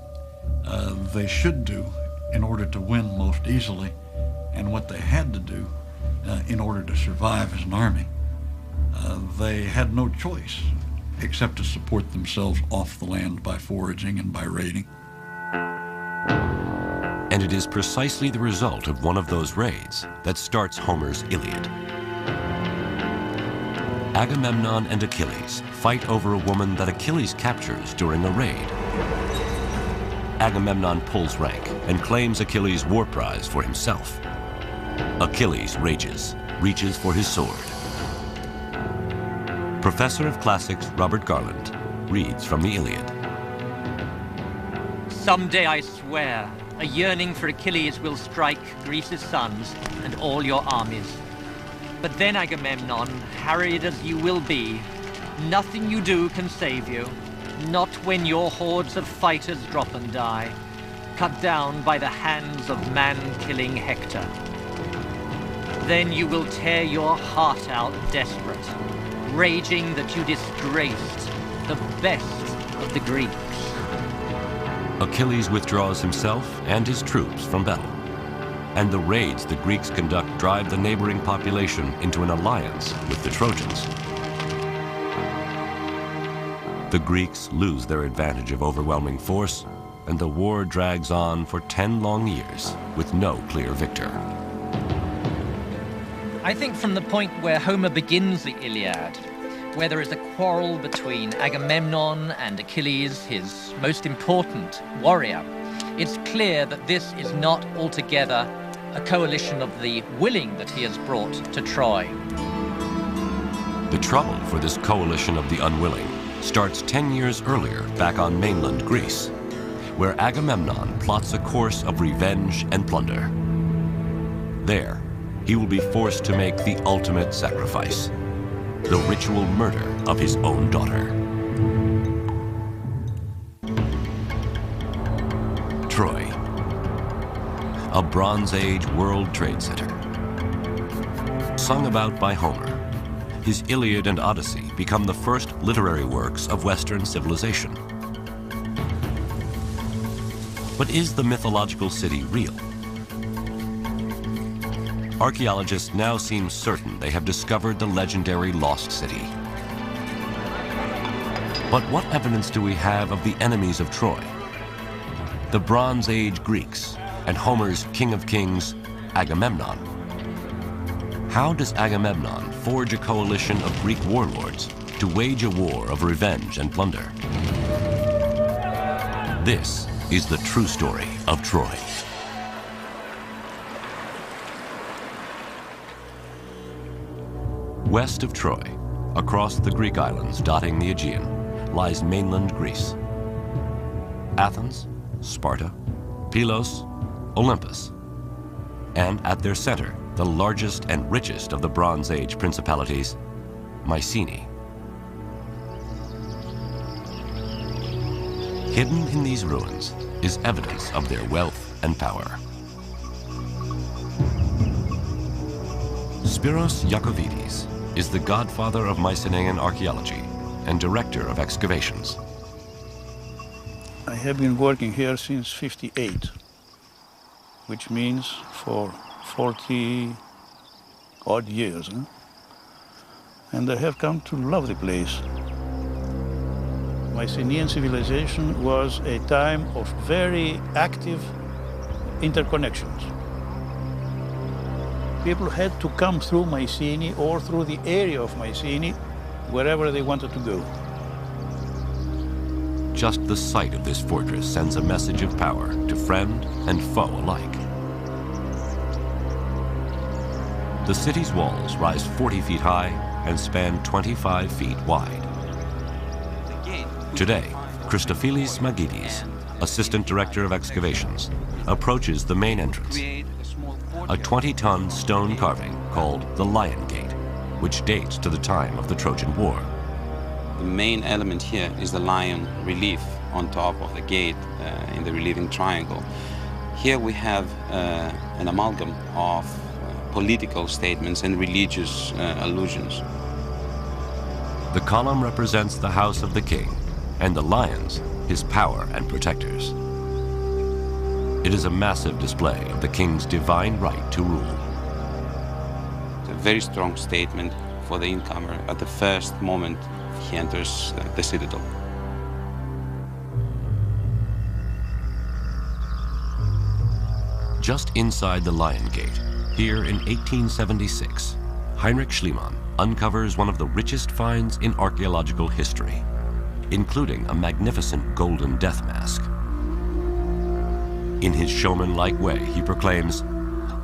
they should do in order to win most easily and what they had to do in order to survive as an army. They had no choice except to support themselves off the land by foraging and by raiding. And it is precisely the result of one of those raids that starts Homer's Iliad. Agamemnon and Achilles fight over a woman that Achilles captures during a raid. Agamemnon pulls rank and claims Achilles' war prize for himself. Achilles rages, reaches for his sword. Professor of Classics Robert Garland reads from the Iliad. Someday, I swear, a yearning for Achilles will strike Greece's sons and all your armies. But then, Agamemnon, harried as you will be, nothing you do can save you. Not when your hordes of fighters drop and die, cut down by the hands of man-killing Hector. Then you will tear your heart out desperate, raging that you disgraced the best of the Greeks. Achilles withdraws himself and his troops from battle, and the raids the Greeks conduct drive the neighboring population into an alliance with the Trojans. The Greeks lose their advantage of overwhelming force, and the war drags on for 10 long years with no clear victor. I think from the point where Homer begins the Iliad, where there is a quarrel between Agamemnon and Achilles, his most important warrior, it's clear that this is not altogether a coalition of the willing that he has brought to Troy. The trouble for this coalition of the unwilling starts 10 years earlier back on mainland Greece, where Agamemnon plots a course of revenge and plunder. There, he will be forced to make the ultimate sacrifice, the ritual murder of his own daughter. Troy, a Bronze Age World Trade Center. Sung about by Homer, his Iliad and Odyssey become the first literary works of Western civilization. But is the mythological city real? Archaeologists now seem certain they have discovered the legendary lost city. But what evidence do we have of the enemies of Troy? the Bronze Age Greeks, and Homer's King of Kings, Agamemnon. How does Agamemnon forge a coalition of Greek warlords to wage a war of revenge and plunder? This is the true story of Troy. West of Troy, across the Greek islands dotting the Aegean, lies mainland Greece. Athens, Sparta, Pylos, Olympus, and at their center, the largest and richest of the Bronze Age principalities, Mycenae. Hidden in these ruins is evidence of their wealth and power. Spiros Iacovides is the godfather of Mycenaean archaeology and director of excavations. I have been working here since '58, which means for 40 odd years. And I have come to love the place. Mycenaean civilization was a time of very active interconnections. People had to come through Mycenae or through the area of Mycenae wherever they wanted to go. Just the sight of this fortress sends a message of power to friend and foe alike. The city's walls rise 40 feet high and span 25 feet wide. Today, Christofilis Magidis, Assistant Director of Excavations, approaches the main entrance, a 20-ton stone carving called the Lion Gate, which dates to the time of the Trojan War. The main element here is the lion relief on top of the gate in the relieving triangle. Here we have an amalgam of political statements and religious allusions. The column represents the house of the king, and the lions, his power and protectors. It is a massive display of the king's divine right to rule. It's a very strong statement for the incomer at the first moment he enters the citadel. Just inside the Lion Gate, here in 1876, Heinrich Schliemann uncovers one of the richest finds in archaeological history, including a magnificent golden death mask. In his showman-like way, he proclaims,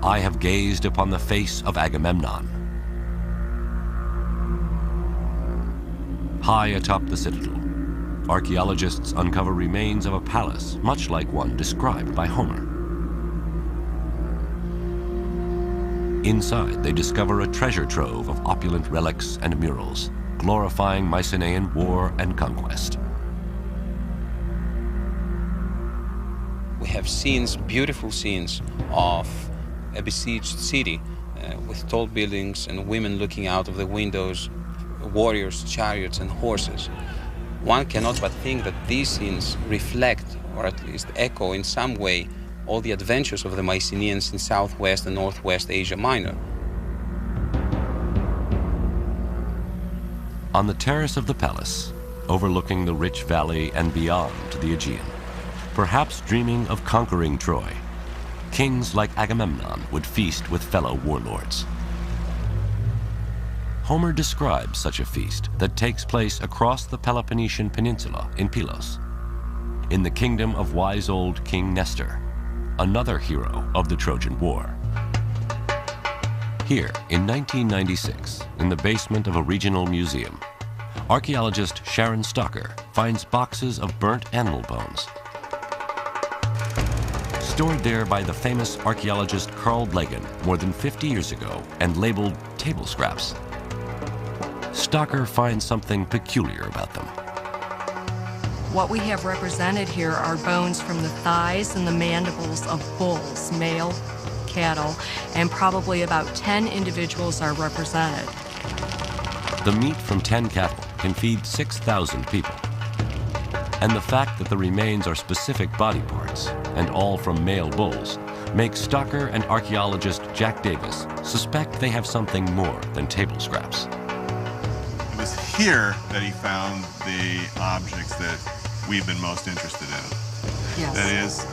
"I have gazed upon the face of Agamemnon." High atop the citadel, archaeologists uncover remains of a palace much like one described by Homer. Inside, they discover a treasure trove of opulent relics and murals, glorifying Mycenaean war and conquest. We have scenes, beautiful scenes of a besieged city with tall buildings and women looking out of the windows, warriors, chariots, and horses. One cannot but think that these scenes reflect, or at least echo in some way, all the adventures of the Mycenaeans in Southwest and Northwest Asia Minor. On the terrace of the palace, overlooking the rich valley and beyond to the Aegean, perhaps dreaming of conquering Troy, kings like Agamemnon would feast with fellow warlords. Homer describes such a feast that takes place across the Peloponnesian Peninsula in Pylos, in the kingdom of wise old King Nestor, another hero of the Trojan War. Here, in 1996, in the basement of a regional museum, archaeologist Sharon Stocker finds boxes of burnt animal bones. Stored there by the famous archaeologist Carl Blegen more than 50 years ago and labeled table scraps. Stocker finds something peculiar about them. What we have represented here are bones from the thighs and the mandibles of bulls, male cattle, and probably about 10 individuals are represented. The meat from 10 cattle can feed 6,000 people. And the fact that the remains are specific body parts, and all from male bulls, makes Stocker and archaeologist Jack Davis suspect they have something more than table scraps. It was here that he found the objects that we've been most interested in. Yes. That is,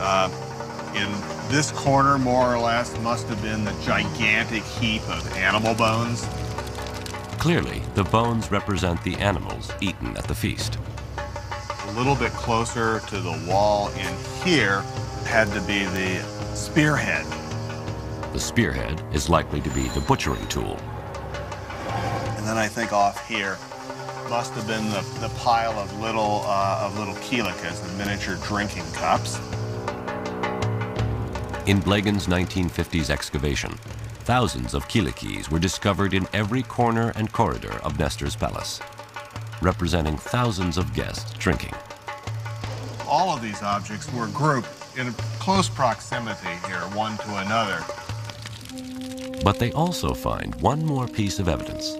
in this corner, more or less, must have been the gigantic heap of animal bones. Clearly, the bones represent the animals eaten at the feast. A little bit closer to the wall in here had to be the spearhead. The spearhead is likely to be the butchering tool. And then I think off here must have been the pile of little kielikas, the miniature drinking cups. In Blegen's 1950s excavation, thousands of kielikis were discovered in every corner and corridor of Nestor's palace, representing thousands of guests drinking. All of these objects were grouped in close proximity here, one to another. But they also find one more piece of evidence.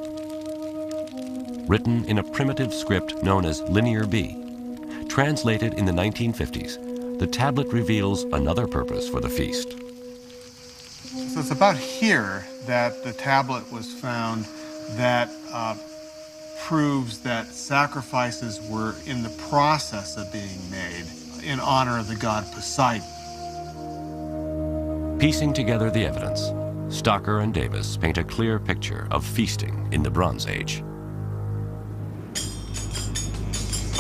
Written in a primitive script known as Linear B, translated in the 1950s, the tablet reveals another purpose for the feast. So it's about here that the tablet was found that proves that sacrifices were in the process of being made in honor of the god Poseidon. Piecing together the evidence, Stocker and Davis paint a clear picture of feasting in the Bronze Age.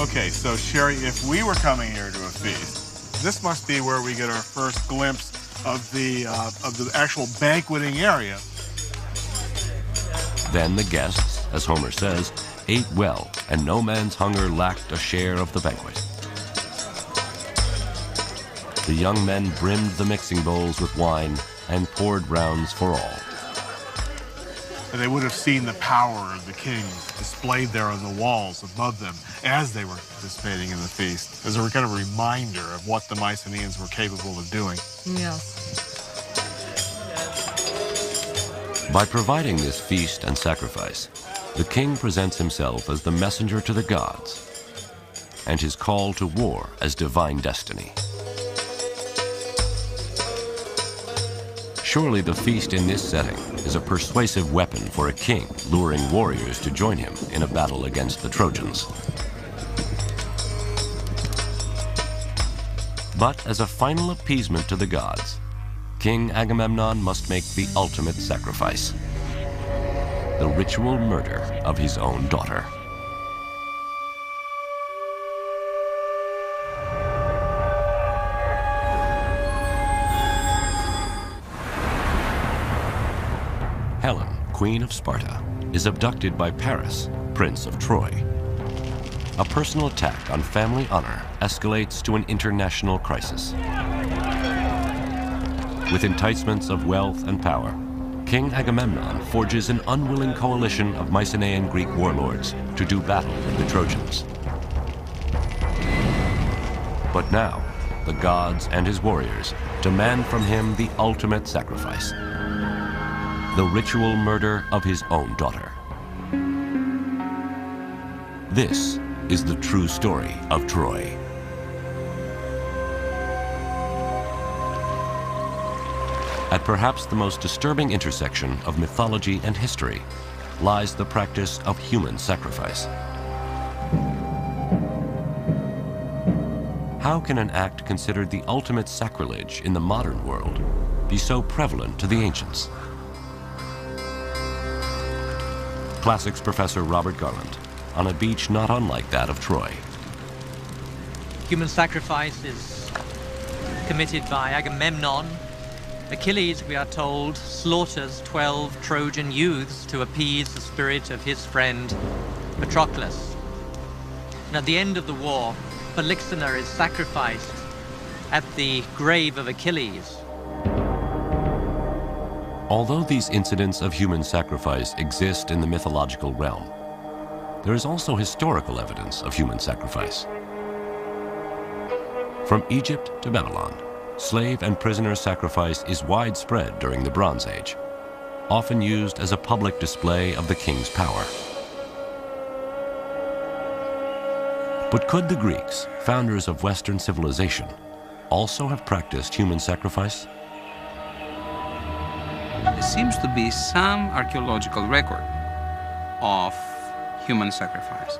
Okay, so Sherry, if we were coming here to a feast, this must be where we get our first glimpse of the actual banqueting area. Then the guests, as Homer says, ate well, and no man's hunger lacked a share of the banquet. The young men brimmed the mixing bowls with wine and poured rounds for all. And they would have seen the power of the kings displayed there on the walls above them as they were participating in the feast, as a kind of reminder of what the Mycenaeans were capable of doing. Yes. By providing this feast and sacrifice, the king presents himself as the messenger to the gods, and his call to war as divine destiny. Surely the feast in this setting is a persuasive weapon for a king luring warriors to join him in a battle against the Trojans. But as a final appeasement to the gods, King Agamemnon must make the ultimate sacrifice: the ritual murder of his own daughter. Helen, Queen of Sparta, is abducted by Paris, Prince of Troy. A personal attack on family honor escalates to an international crisis. With enticements of wealth and power, King Agamemnon forges an unwilling coalition of Mycenaean Greek warlords to do battle with the Trojans. But now, the gods and his warriors demand from him the ultimate sacrifice: the ritual murder of his own daughter. This is the true story of Troy. At perhaps the most disturbing intersection of mythology and history lies the practice of human sacrifice. How can an act considered the ultimate sacrilege in the modern world be so prevalent to the ancients? Classics professor Robert Garland on a beach not unlike that of Troy. Human sacrifice is committed by Agamemnon. Achilles, we are told, slaughters 12 Trojan youths to appease the spirit of his friend Patroclus. And at the end of the war, Polyxena is sacrificed at the grave of Achilles. Although these incidents of human sacrifice exist in the mythological realm, there is also historical evidence of human sacrifice. From Egypt to Babylon, slave and prisoner sacrifice is widespread during the Bronze Age, often used as a public display of the king's power. But could the Greeks, founders of Western civilization, also have practiced human sacrifice? There seems to be some archaeological record of human sacrifice.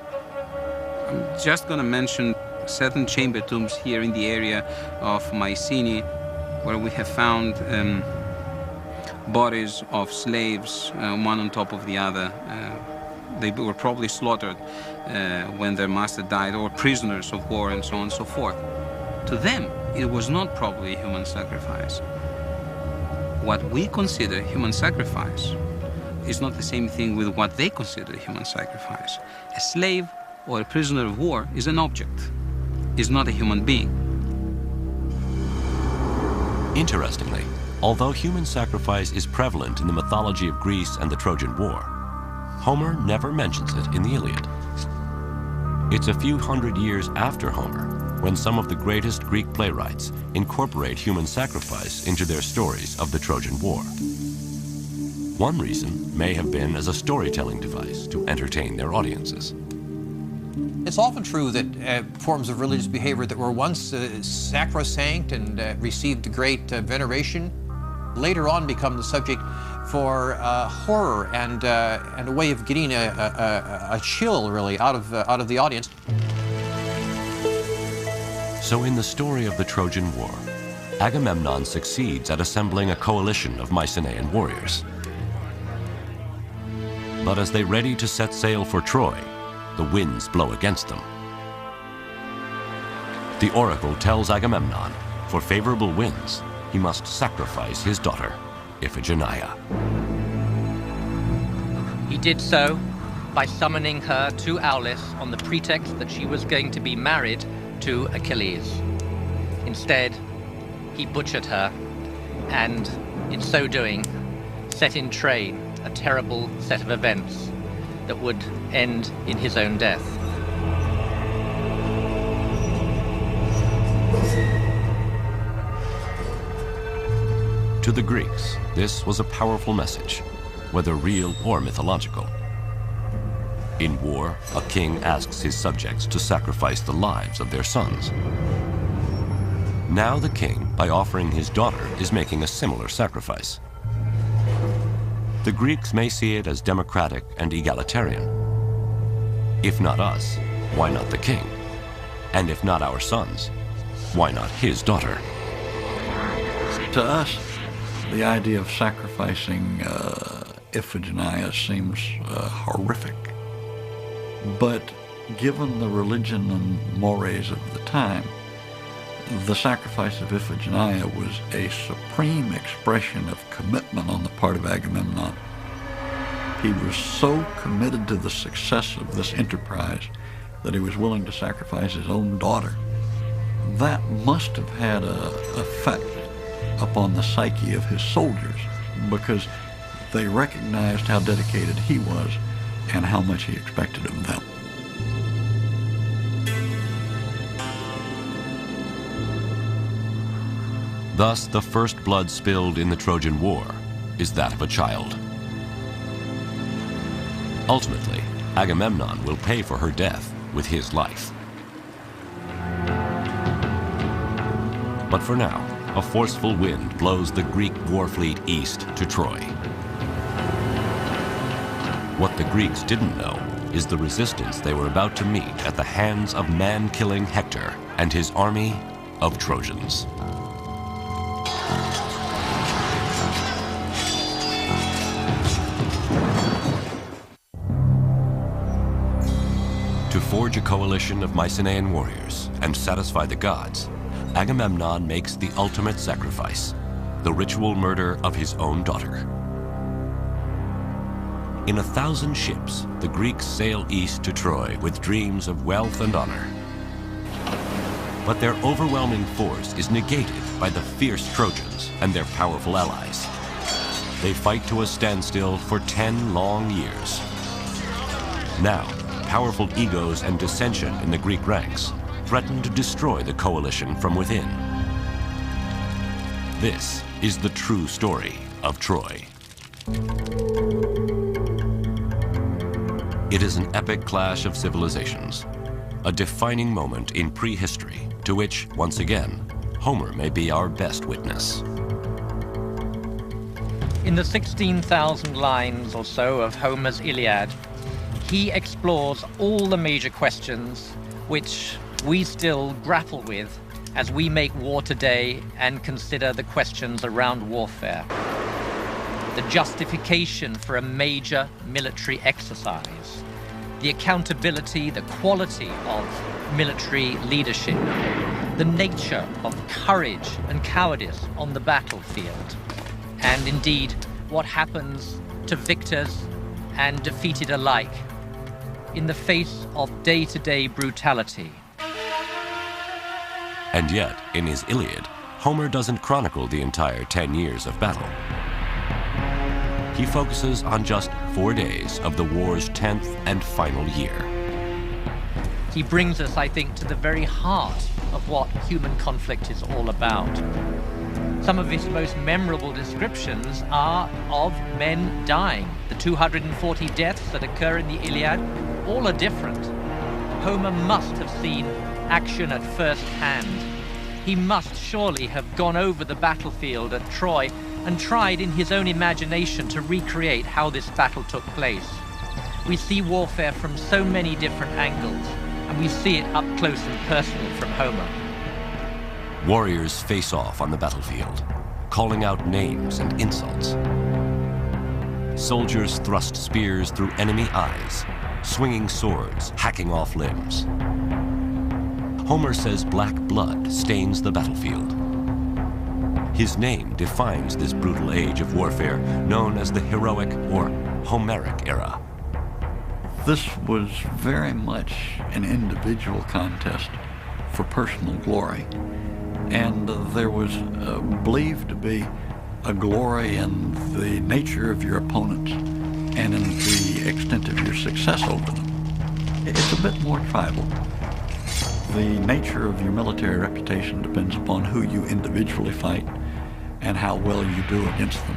I'm just going to mention certain chamber tombs here in the area of Mycenae, where we have found bodies of slaves, one on top of the other. They were probably slaughtered when their master died, or prisoners of war, and so on and so forth. To them, it was not probably a human sacrifice. What we consider human sacrifice is not the same thing with what they consider human sacrifice. A slave or a prisoner of war is an object, is not a human being. Interestingly, although human sacrifice is prevalent in the mythology of Greece and the Trojan War, Homer never mentions it in the Iliad. It's a few hundred years after Homer when some of the greatest Greek playwrights incorporate human sacrifice into their stories of the Trojan War. One reason may have been as a storytelling device to entertain their audiences. It's often true that forms of religious behavior that were once sacrosanct and received great veneration later on become the subject for horror and a way of getting a chill, really, out of the audience. So in the story of the Trojan War, Agamemnon succeeds at assembling a coalition of Mycenaean warriors. But as they ready to set sail for Troy, the winds blow against them. The oracle tells Agamemnon, for favorable winds, he must sacrifice his daughter, Iphigenia. He did so by summoning her to Aulis on the pretext that she was going to be married to Achilles. Instead, he butchered her, and in so doing, set in train a terrible set of events that would end in his own death. To the Greeks, this was a powerful message, whether real or mythological. In war, a king asks his subjects to sacrifice the lives of their sons. Now the king, by offering his daughter, is making a similar sacrifice. The Greeks may see it as democratic and egalitarian. If not us, why not the king? And if not our sons, why not his daughter? To us, the idea of sacrificing Iphigenia seems horrific. But given the religion and mores of the time, the sacrifice of Iphigenia was a supreme expression of commitment on the part of Agamemnon. He was so committed to the success of this enterprise that he was willing to sacrifice his own daughter. That must have had an effect upon the psyche of his soldiers, because they recognized how dedicated he was and how much he expected of them. Thus, the first blood spilled in the Trojan War is that of a child. Ultimately, Agamemnon will pay for her death with his life. But for now, a forceful wind blows the Greek war fleet east to Troy. What the Greeks didn't know is the resistance they were about to meet at the hands of man-killing Hector and his army of Trojans. To forge a coalition of Mycenaean warriors and satisfy the gods, Agamemnon makes the ultimate sacrifice, the ritual murder of his own daughter. In 1,000 ships, the Greeks sail east to Troy with dreams of wealth and honor. But their overwhelming force is negated by the fierce Trojans and their powerful allies. They fight to a standstill for 10 long years. Now, powerful egos and dissension in the Greek ranks threaten to destroy the coalition from within. This is the true story of Troy. It is an epic clash of civilizations, a defining moment in prehistory to which, once again, Homer may be our best witness. In the 16,000 lines or so of Homer's Iliad, he explores all the major questions which we still grapple with as we make war today and consider the questions around warfare. The justification for a major military exercise, the accountability, the quality of military leadership, the nature of courage and cowardice on the battlefield, and indeed what happens to victors and defeated alike in the face of day-to-day brutality. And yet, in his Iliad, Homer doesn't chronicle the entire 10 years of battle. He focuses on just 4 days of the war's 10th and final year. He brings us, I think, to the very heart of what human conflict is all about. Some of his most memorable descriptions are of men dying. The 240 deaths that occur in the Iliad, all are different. Homer must have seen action at first hand. He must surely have gone over the battlefield at Troy and tried in his own imagination to recreate how this battle took place. We see warfare from so many different angles, and we see it up close and personal from Homer. Warriors face off on the battlefield, calling out names and insults. Soldiers thrust spears through enemy eyes, swinging swords, hacking off limbs. Homer says black blood stains the battlefield. His name defines this brutal age of warfare, known as the heroic or Homeric era. This was very much an individual contest for personal glory. And there was believed to be a glory in the nature of your opponents and in the extent of your success over them. It's a bit more tribal. The nature of your military reputation depends upon who you individually fight and how well you do against them.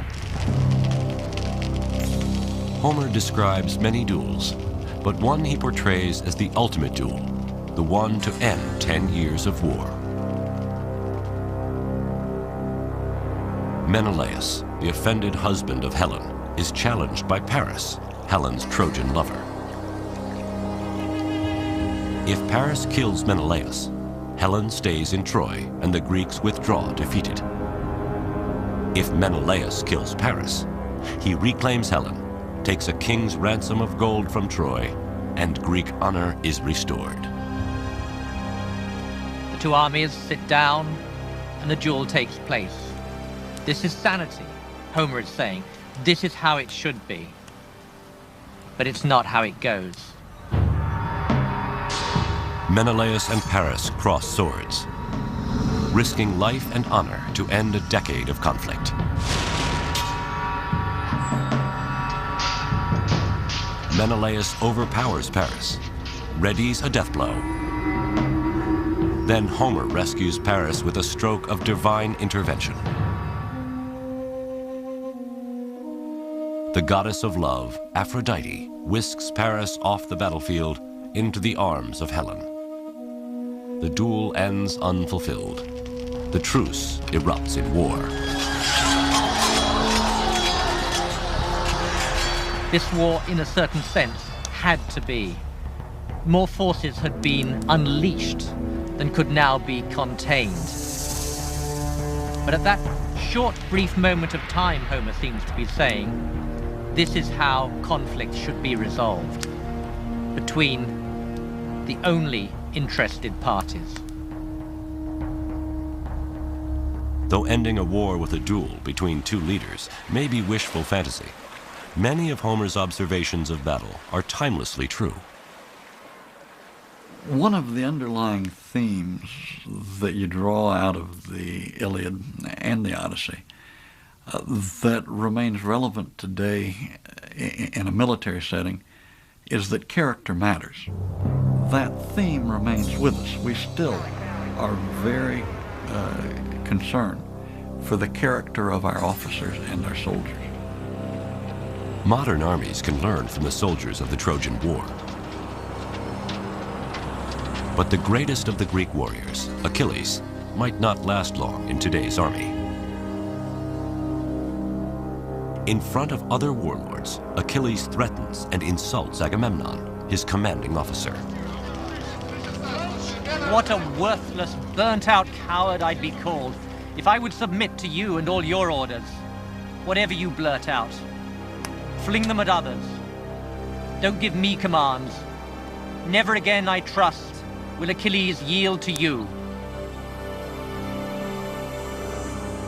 Homer describes many duels, but one he portrays as the ultimate duel, the one to end 10 years of war. Menelaus, the offended husband of Helen, is challenged by Paris, Helen's Trojan lover. If Paris kills Menelaus, Helen stays in Troy and the Greeks withdraw defeated. If Menelaus kills Paris, he reclaims Helen, takes a king's ransom of gold from Troy, and Greek honor is restored. The two armies sit down and the duel takes place. This is sanity, Homer is saying. This is how it should be. But it's not how it goes. Menelaus and Paris cross swords, risking life and honor to end a decade of conflict. Menelaus overpowers Paris, readies a death blow. Then Homer rescues Paris with a stroke of divine intervention. The goddess of love, Aphrodite, whisks Paris off the battlefield into the arms of Helen. The duel ends unfulfilled. The truce erupts in war. This war, in a certain sense, had to be. More forces had been unleashed than could now be contained. But at that short, brief moment of time, Homer seems to be saying, this is how conflict should be resolved between the only interested parties. Though ending a war with a duel between two leaders may be wishful fantasy, many of Homer's observations of battle are timelessly true. One of the underlying themes that you draw out of the Iliad and the Odyssey that remains relevant today in a military setting is that character matters. That theme remains with us. We still are very concerned for the character of our officers and our soldiers. Modern armies can learn from the soldiers of the Trojan War. But the greatest of the Greek warriors, Achilles, might not last long in today's army. In front of other warlords, Achilles threatens and insults Agamemnon, his commanding officer. What a worthless, burnt-out coward I'd be called if I would submit to you and all your orders. Whatever you blurt out, fling them at others. Don't give me commands. Never again, I trust, will Achilles yield to you.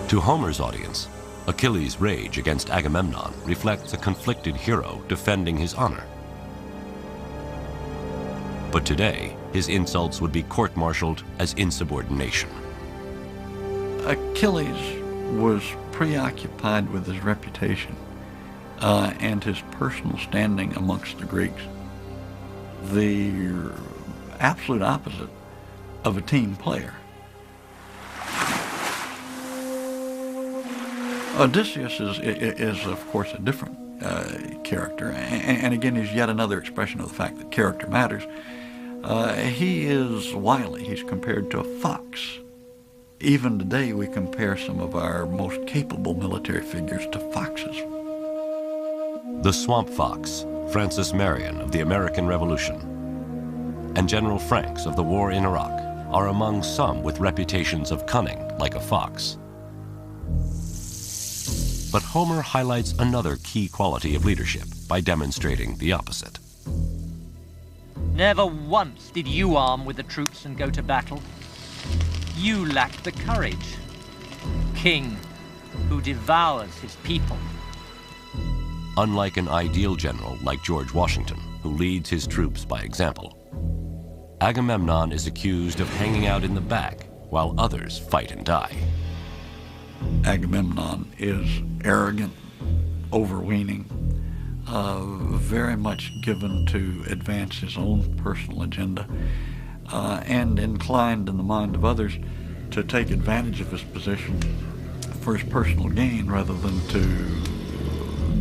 To Homer's audience, Achilles' rage against Agamemnon reflects a conflicted hero defending his honor. But today, his insults would be court-martialed as insubordination. Achilles was preoccupied with his reputation and his personal standing amongst the Greeks. The absolute opposite of a team player. Odysseus is of course, a different character, and again, he's yet another expression of the fact that character matters. He is wily. He's compared to a fox. Even today, we compare some of our most capable military figures to foxes. The swamp fox, Francis Marion of the American Revolution, and General Franks of the war in Iraq are among some with reputations of cunning like a fox. But Homer highlights another key quality of leadership by demonstrating the opposite. Never once did you arm with the troops and go to battle. You lacked the courage. King who devours his people. Unlike an ideal general like George Washington, who leads his troops by example, Agamemnon is accused of hanging out in the back while others fight and die. Agamemnon is arrogant, overweening, very much given to advance his own personal agenda, and inclined in the mind of others to take advantage of his position for his personal gain rather than to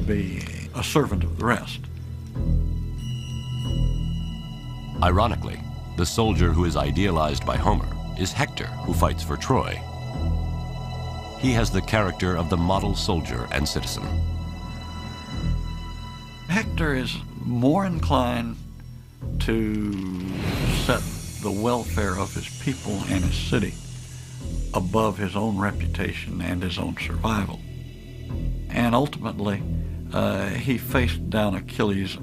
be a servant of the rest. Ironically, the soldier who is idealized by Homer is Hector, who fights for Troy. He has the character of the model soldier and citizen. Hector is more inclined to set the welfare of his people and his city above his own reputation and his own survival. And ultimately, he faced down Achilles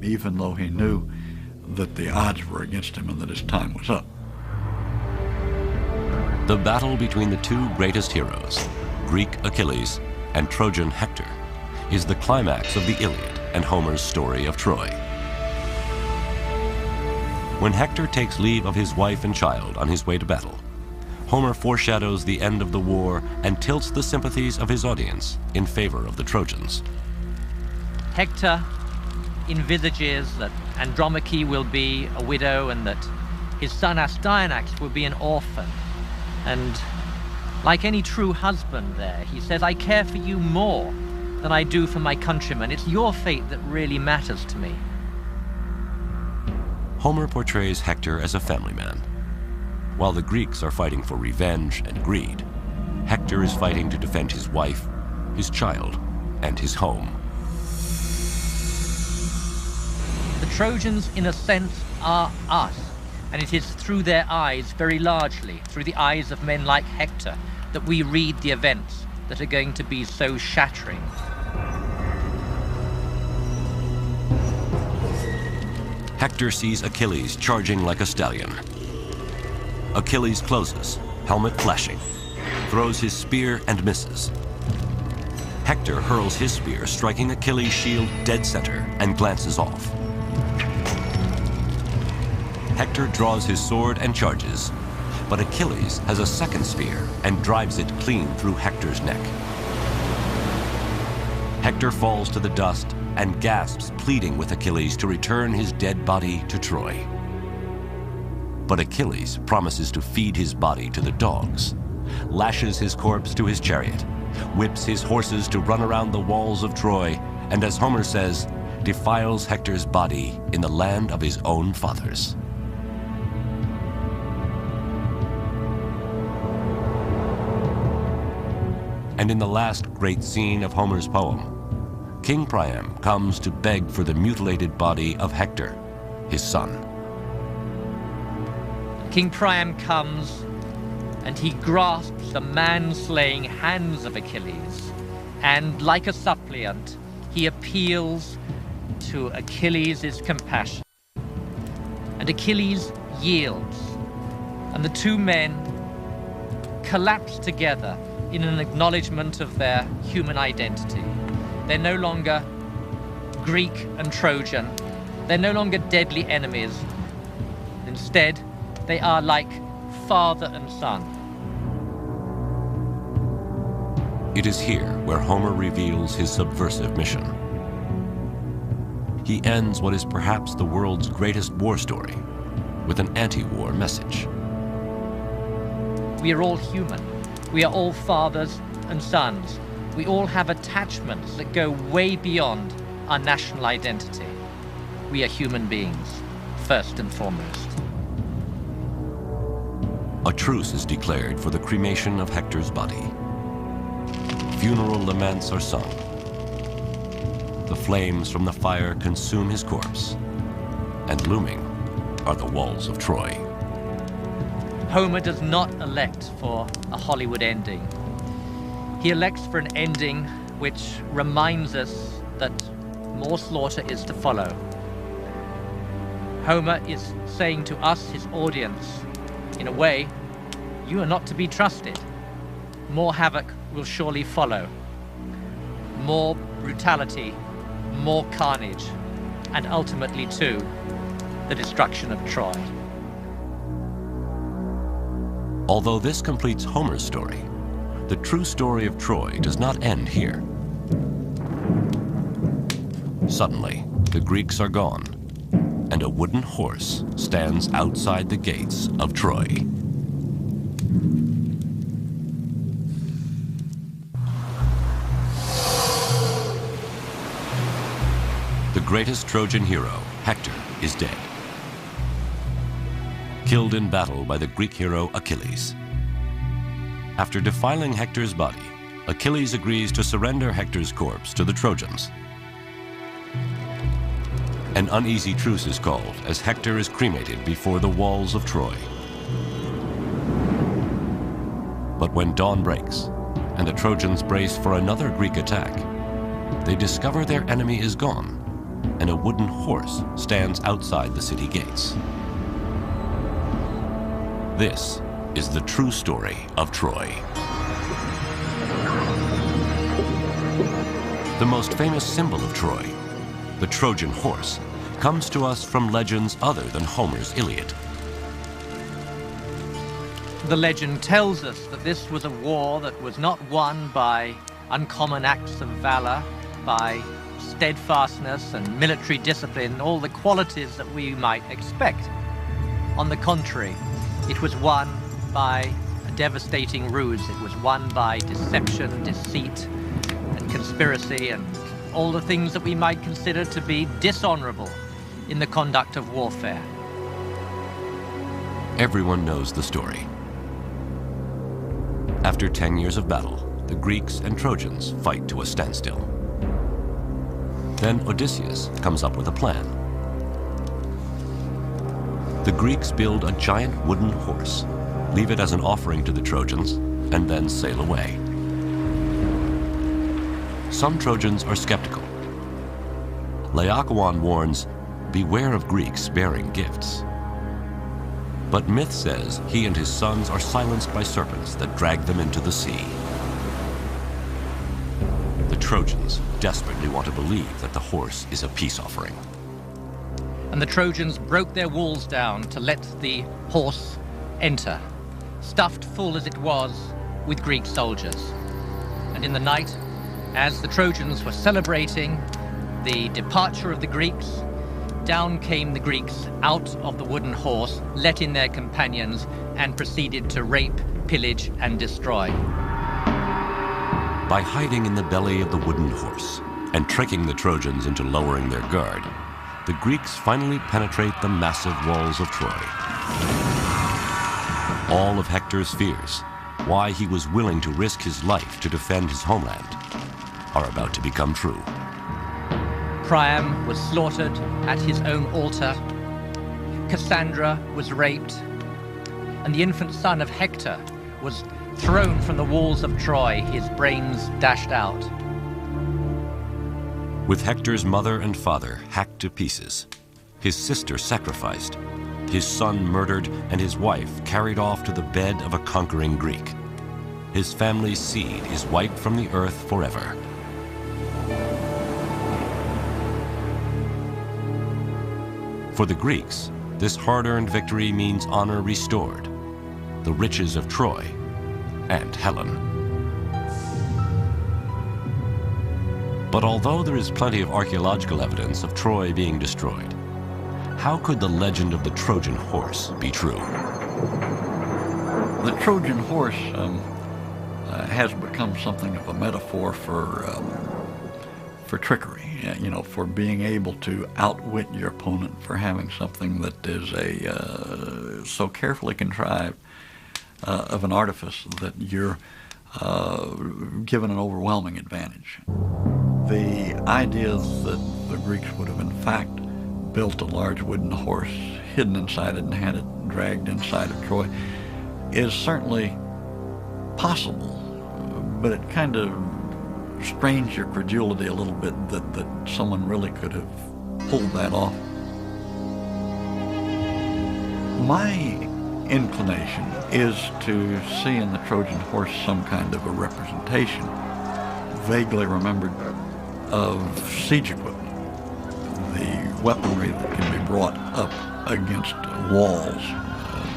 even though he knew that the odds were against him and that his time was up. The battle between the two greatest heroes, Greek Achilles and Trojan Hector, is the climax of the Iliad and Homer's story of Troy. When Hector takes leave of his wife and child on his way to battle, Homer foreshadows the end of the war and tilts the sympathies of his audience in favor of the Trojans. Hector envisages that Andromache will be a widow and that his son Astyanax will be an orphan. And like any true husband there, he says, I care for you more than I do for my countrymen. It's your fate that really matters to me. Homer portrays Hector as a family man. While the Greeks are fighting for revenge and greed, Hector is fighting to defend his wife, his child, and his home. The Trojans, in a sense, are us. And it is through their eyes, very largely, through the eyes of men like Hector, that we read the events that are going to be so shattering. Hector sees Achilles charging like a stallion. Achilles closes, helmet flashing, throws his spear and misses. Hector hurls his spear, striking Achilles' shield dead center, and glances off. Hector draws his sword and charges, but Achilles has a second spear and drives it clean through Hector's neck. Hector falls to the dust and gasps, pleading with Achilles to return his dead body to Troy. But Achilles promises to feed his body to the dogs, lashes his corpse to his chariot, whips his horses to run around the walls of Troy, and as Homer says, defiles Hector's body in the land of his own fathers. And in the last great scene of Homer's poem, King Priam comes to beg for the mutilated body of Hector, his son. King Priam comes and he grasps the man-slaying hands of Achilles, and like a suppliant, he appeals to Achilles' compassion. And Achilles yields, and the two men collapse together in an acknowledgement of their human identity. They're no longer Greek and Trojan. They're no longer deadly enemies. Instead, they are like father and son. It is here where Homer reveals his subversive mission. He ends what is perhaps the world's greatest war story with an anti-war message. We are all human. We are all fathers and sons. We all have attachments that go way beyond our national identity. We are human beings, first and foremost. A truce is declared for the cremation of Hector's body. Funeral laments are sung. The flames from the fire consume his corpse, and looming are the walls of Troy. Homer does not elect for a Hollywood ending. He elects for an ending which reminds us that more slaughter is to follow. Homer is saying to us, his audience, in a way, you are not to be trusted. More havoc will surely follow. More brutality, more carnage, and ultimately, too, the destruction of Troy. Although this completes Homer's story, the true story of Troy does not end here. Suddenly, the Greeks are gone, and a wooden horse stands outside the gates of Troy. The greatest Trojan hero, Hector, is dead. Killed in battle by the Greek hero Achilles. After defiling Hector's body, Achilles agrees to surrender Hector's corpse to the Trojans. An uneasy truce is called as Hector is cremated before the walls of Troy. But when dawn breaks and the Trojans brace for another Greek attack, they discover their enemy is gone and a wooden horse stands outside the city gates. This is the true story of Troy. The most famous symbol of Troy, the Trojan horse, comes to us from legends other than Homer's Iliad. The legend tells us that this was a war that was not won by uncommon acts of valor, by steadfastness and military discipline, all the qualities that we might expect. On the contrary, it was won by a devastating ruse. It was won by deception, deceit, and conspiracy, and all the things that we might consider to be dishonorable in the conduct of warfare. Everyone knows the story. After 10 years of battle, the Greeks and Trojans fight to a standstill. Then Odysseus comes up with a plan. The Greeks build a giant wooden horse, leave it as an offering to the Trojans, and then sail away. Some Trojans are skeptical. Laocoon warns, beware of Greeks bearing gifts. But myth says he and his sons are silenced by serpents that drag them into the sea. The Trojans desperately want to believe that the horse is a peace offering. And the Trojans broke their walls down to let the horse enter, stuffed full as it was with Greek soldiers. And in the night, as the Trojans were celebrating the departure of the Greeks, down came the Greeks out of the wooden horse, let in their companions, and proceeded to rape, pillage, and destroy. By hiding in the belly of the wooden horse and tricking the Trojans into lowering their guard, the Greeks finally penetrate the massive walls of Troy. All of Hector's fears, why he was willing to risk his life to defend his homeland, are about to become true. Priam was slaughtered at his own altar. Cassandra was raped. and the infant son of Hector was thrown from the walls of Troy, his brains dashed out. With Hector's mother and father hacked to pieces, his sister sacrificed, his son murdered, and his wife carried off to the bed of a conquering Greek, his family's seed is wiped from the earth forever. For the Greeks, this hard-earned victory means honor restored, the riches of Troy, and Helen. But although there is plenty of archaeological evidence of Troy being destroyed, how could the legend of the Trojan horse be true? The Trojan horse has become something of a metaphor for trickery, you know, for being able to outwit your opponent, for having something that is so carefully contrived of an artifice that you're given an overwhelming advantage. The idea that the Greeks would have in fact built a large wooden horse, hidden inside it, and had it dragged inside of Troy is certainly possible, but it kind of strains your credulity a little bit that someone really could have pulled that off. My inclination is to see in the Trojan horse some kind of a representation, vaguely remembered, of siege equipment, the weaponry that can be brought up against walls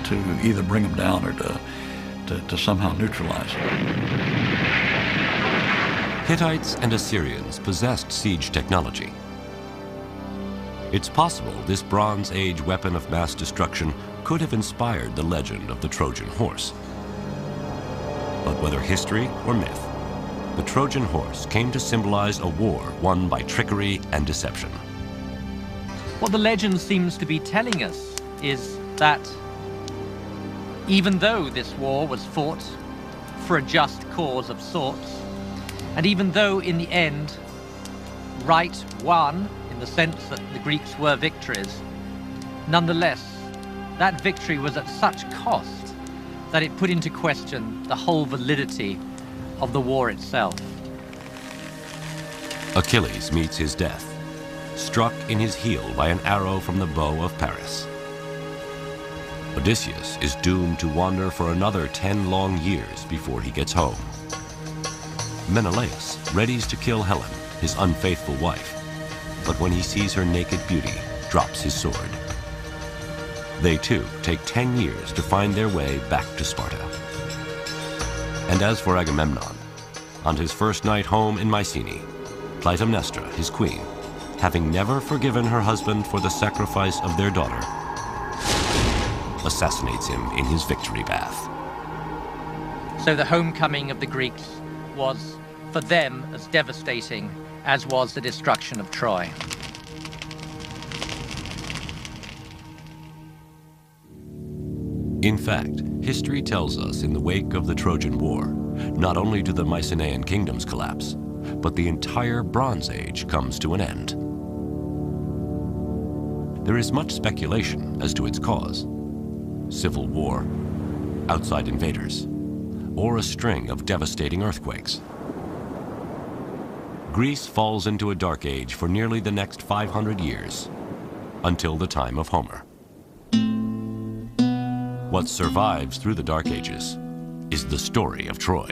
to either bring them down or to somehow neutralize them. Hittites and Assyrians possessed siege technology. It's possible this Bronze Age weapon of mass destruction could have inspired the legend of the Trojan horse. But whether history or myth, the Trojan horse came to symbolize a war won by trickery and deception. What the legend seems to be telling us is that even though this war was fought for a just cause of sorts, and even though in the end right won, in the sense that the Greeks were victors, nonetheless, that victory was at such cost that it put into question the whole validity of the war itself. Achilles meets his death, struck in his heel by an arrow from the bow of Paris. Odysseus is doomed to wander for another 10 long years before he gets home. Menelaus readies to kill Helen, his unfaithful wife, but when he sees her naked beauty, drops his sword. They too take 10 years to find their way back to Sparta. And as for Agamemnon, on his first night home in Mycenae, Clytemnestra, his queen, having never forgiven her husband for the sacrifice of their daughter, assassinates him in his victory bath. So the homecoming of the Greeks was for them as devastating as was the destruction of Troy. In fact, history tells us in the wake of the Trojan War, not only do the Mycenaean kingdoms collapse, but the entire Bronze Age comes to an end. There is much speculation as to its cause: civil war, outside invaders, or a string of devastating earthquakes. Greece falls into a dark age for nearly the next 500 years, until the time of Homer. What survives through the Dark Ages is the story of Troy.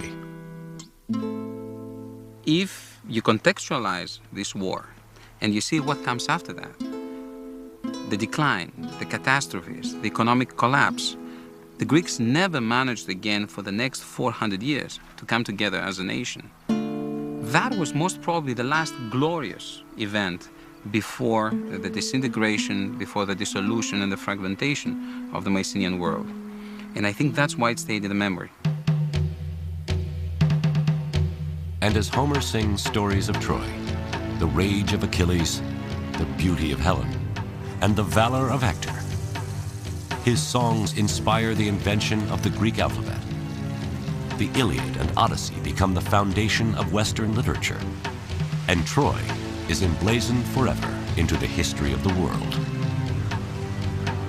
If you contextualize this war and you see what comes after that, the decline, the catastrophes, the economic collapse, the Greeks never managed again for the next 400 years to come together as a nation. That was most probably the last glorious event before the disintegration, before the dissolution and the fragmentation of the Mycenaean world. And I think that's why it stayed in the memory. And as Homer sings stories of Troy, the rage of Achilles, the beauty of Helen, and the valor of Hector, his songs inspire the invention of the Greek alphabet. The Iliad and Odyssey become the foundation of Western literature, and Troy is emblazoned forever into the history of the world.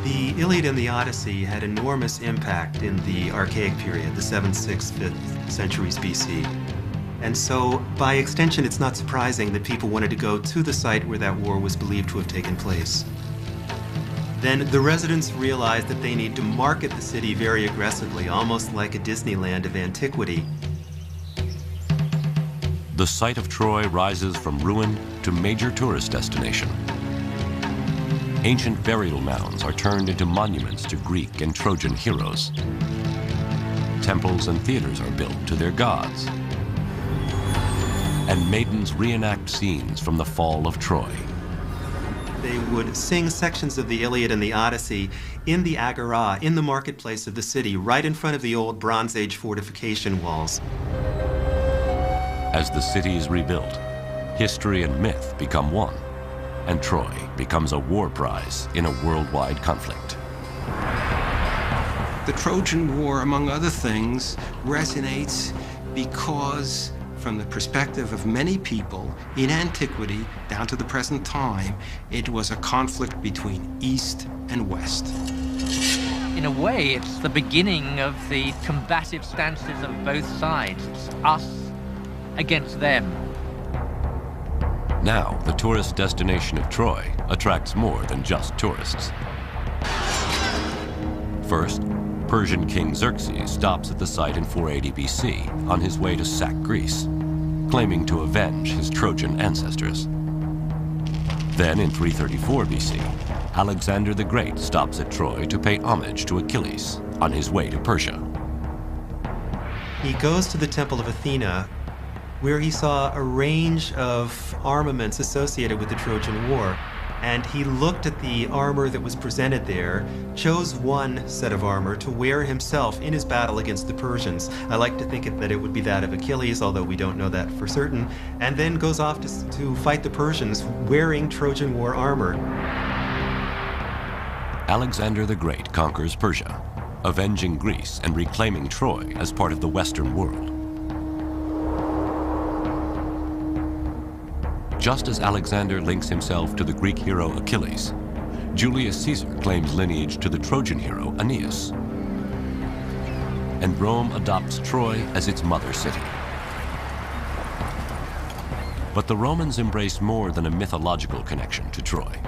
The Iliad and the Odyssey had enormous impact in the Archaic period, the 7th, 6th, 5th centuries BC. And so, by extension, it's not surprising that people wanted to go to the site where that war was believed to have taken place. Then the residents realized that they need to market the city very aggressively, almost like a Disneyland of antiquity. The site of Troy rises from ruin to major tourist destination. Ancient burial mounds are turned into monuments to Greek and Trojan heroes. Temples and theaters are built to their gods. And maidens reenact scenes from the fall of Troy. They would sing sections of the Iliad and the Odyssey in the agora, in the marketplace of the city, right in front of the old Bronze Age fortification walls. As the city is rebuilt, history and myth become one, and Troy becomes a war prize in a worldwide conflict. The Trojan War, among other things, resonates because, from the perspective of many people in antiquity down to the present time, it was a conflict between East and West. In a way, it's the beginning of the combative stances of both sides. It's us against them. Now, the tourist destination of Troy attracts more than just tourists. First, Persian King Xerxes stops at the site in 480 BC on his way to sack Greece, claiming to avenge his Trojan ancestors. Then in 334 BC, Alexander the Great stops at Troy to pay homage to Achilles on his way to Persia. He goes to the Temple of Athena, where he saw a range of armaments associated with the Trojan War. And he looked at the armor that was presented there, chose one set of armor to wear himself in his battle against the Persians. I like to think that it would be that of Achilles, although we don't know that for certain, and then goes off to fight the Persians wearing Trojan War armor. Alexander the Great conquers Persia, avenging Greece and reclaiming Troy as part of the Western world. Just as Alexander links himself to the Greek hero Achilles, Julius Caesar claims lineage to the Trojan hero Aeneas. And Rome adopts Troy as its mother city. But the Romans embrace more than a mythological connection to Troy.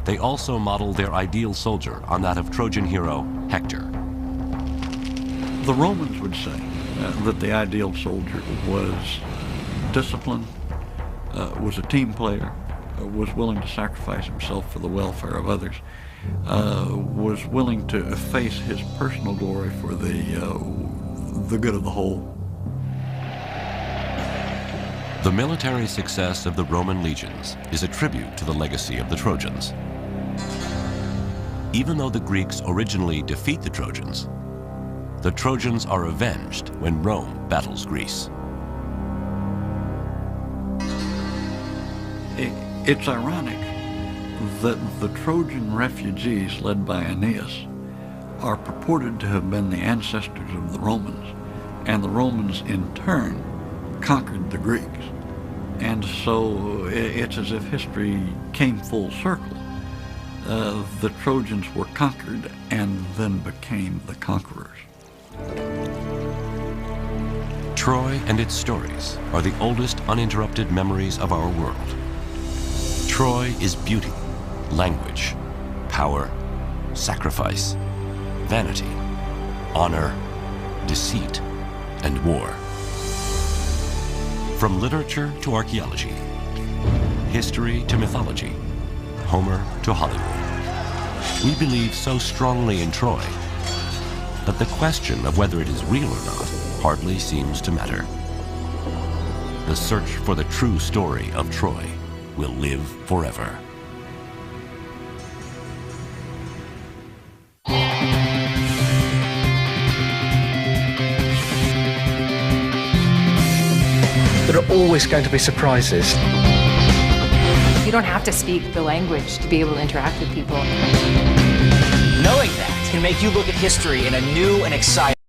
They also model their ideal soldier on that of Trojan hero Hector. The Romans would say that the ideal soldier was disciplined, was a team player, was willing to sacrifice himself for the welfare of others, was willing to efface his personal glory for the good of the whole. The military success of the Roman legions is a tribute to the legacy of the Trojans. Even though the Greeks originally defeat the Trojans are avenged when Rome battles Greece. It's ironic that the Trojan refugees led by Aeneas are purported to have been the ancestors of the Romans, and the Romans in turn conquered the Greeks. And so it's as if history came full circle. The Trojans were conquered and then became the conquerors. Troy and its stories are the oldest uninterrupted memories of our world. Troy is beauty, language, power, sacrifice, vanity, honor, deceit, and war. From literature to archaeology, history to mythology, Homer to Hollywood, we believe so strongly in Troy that the question of whether it is real or not hardly seems to matter. The search for the true story of Troy will live forever. There are always going to be surprises. You don't have to speak the language to be able to interact with people. Knowing that can make you look at history in a new and exciting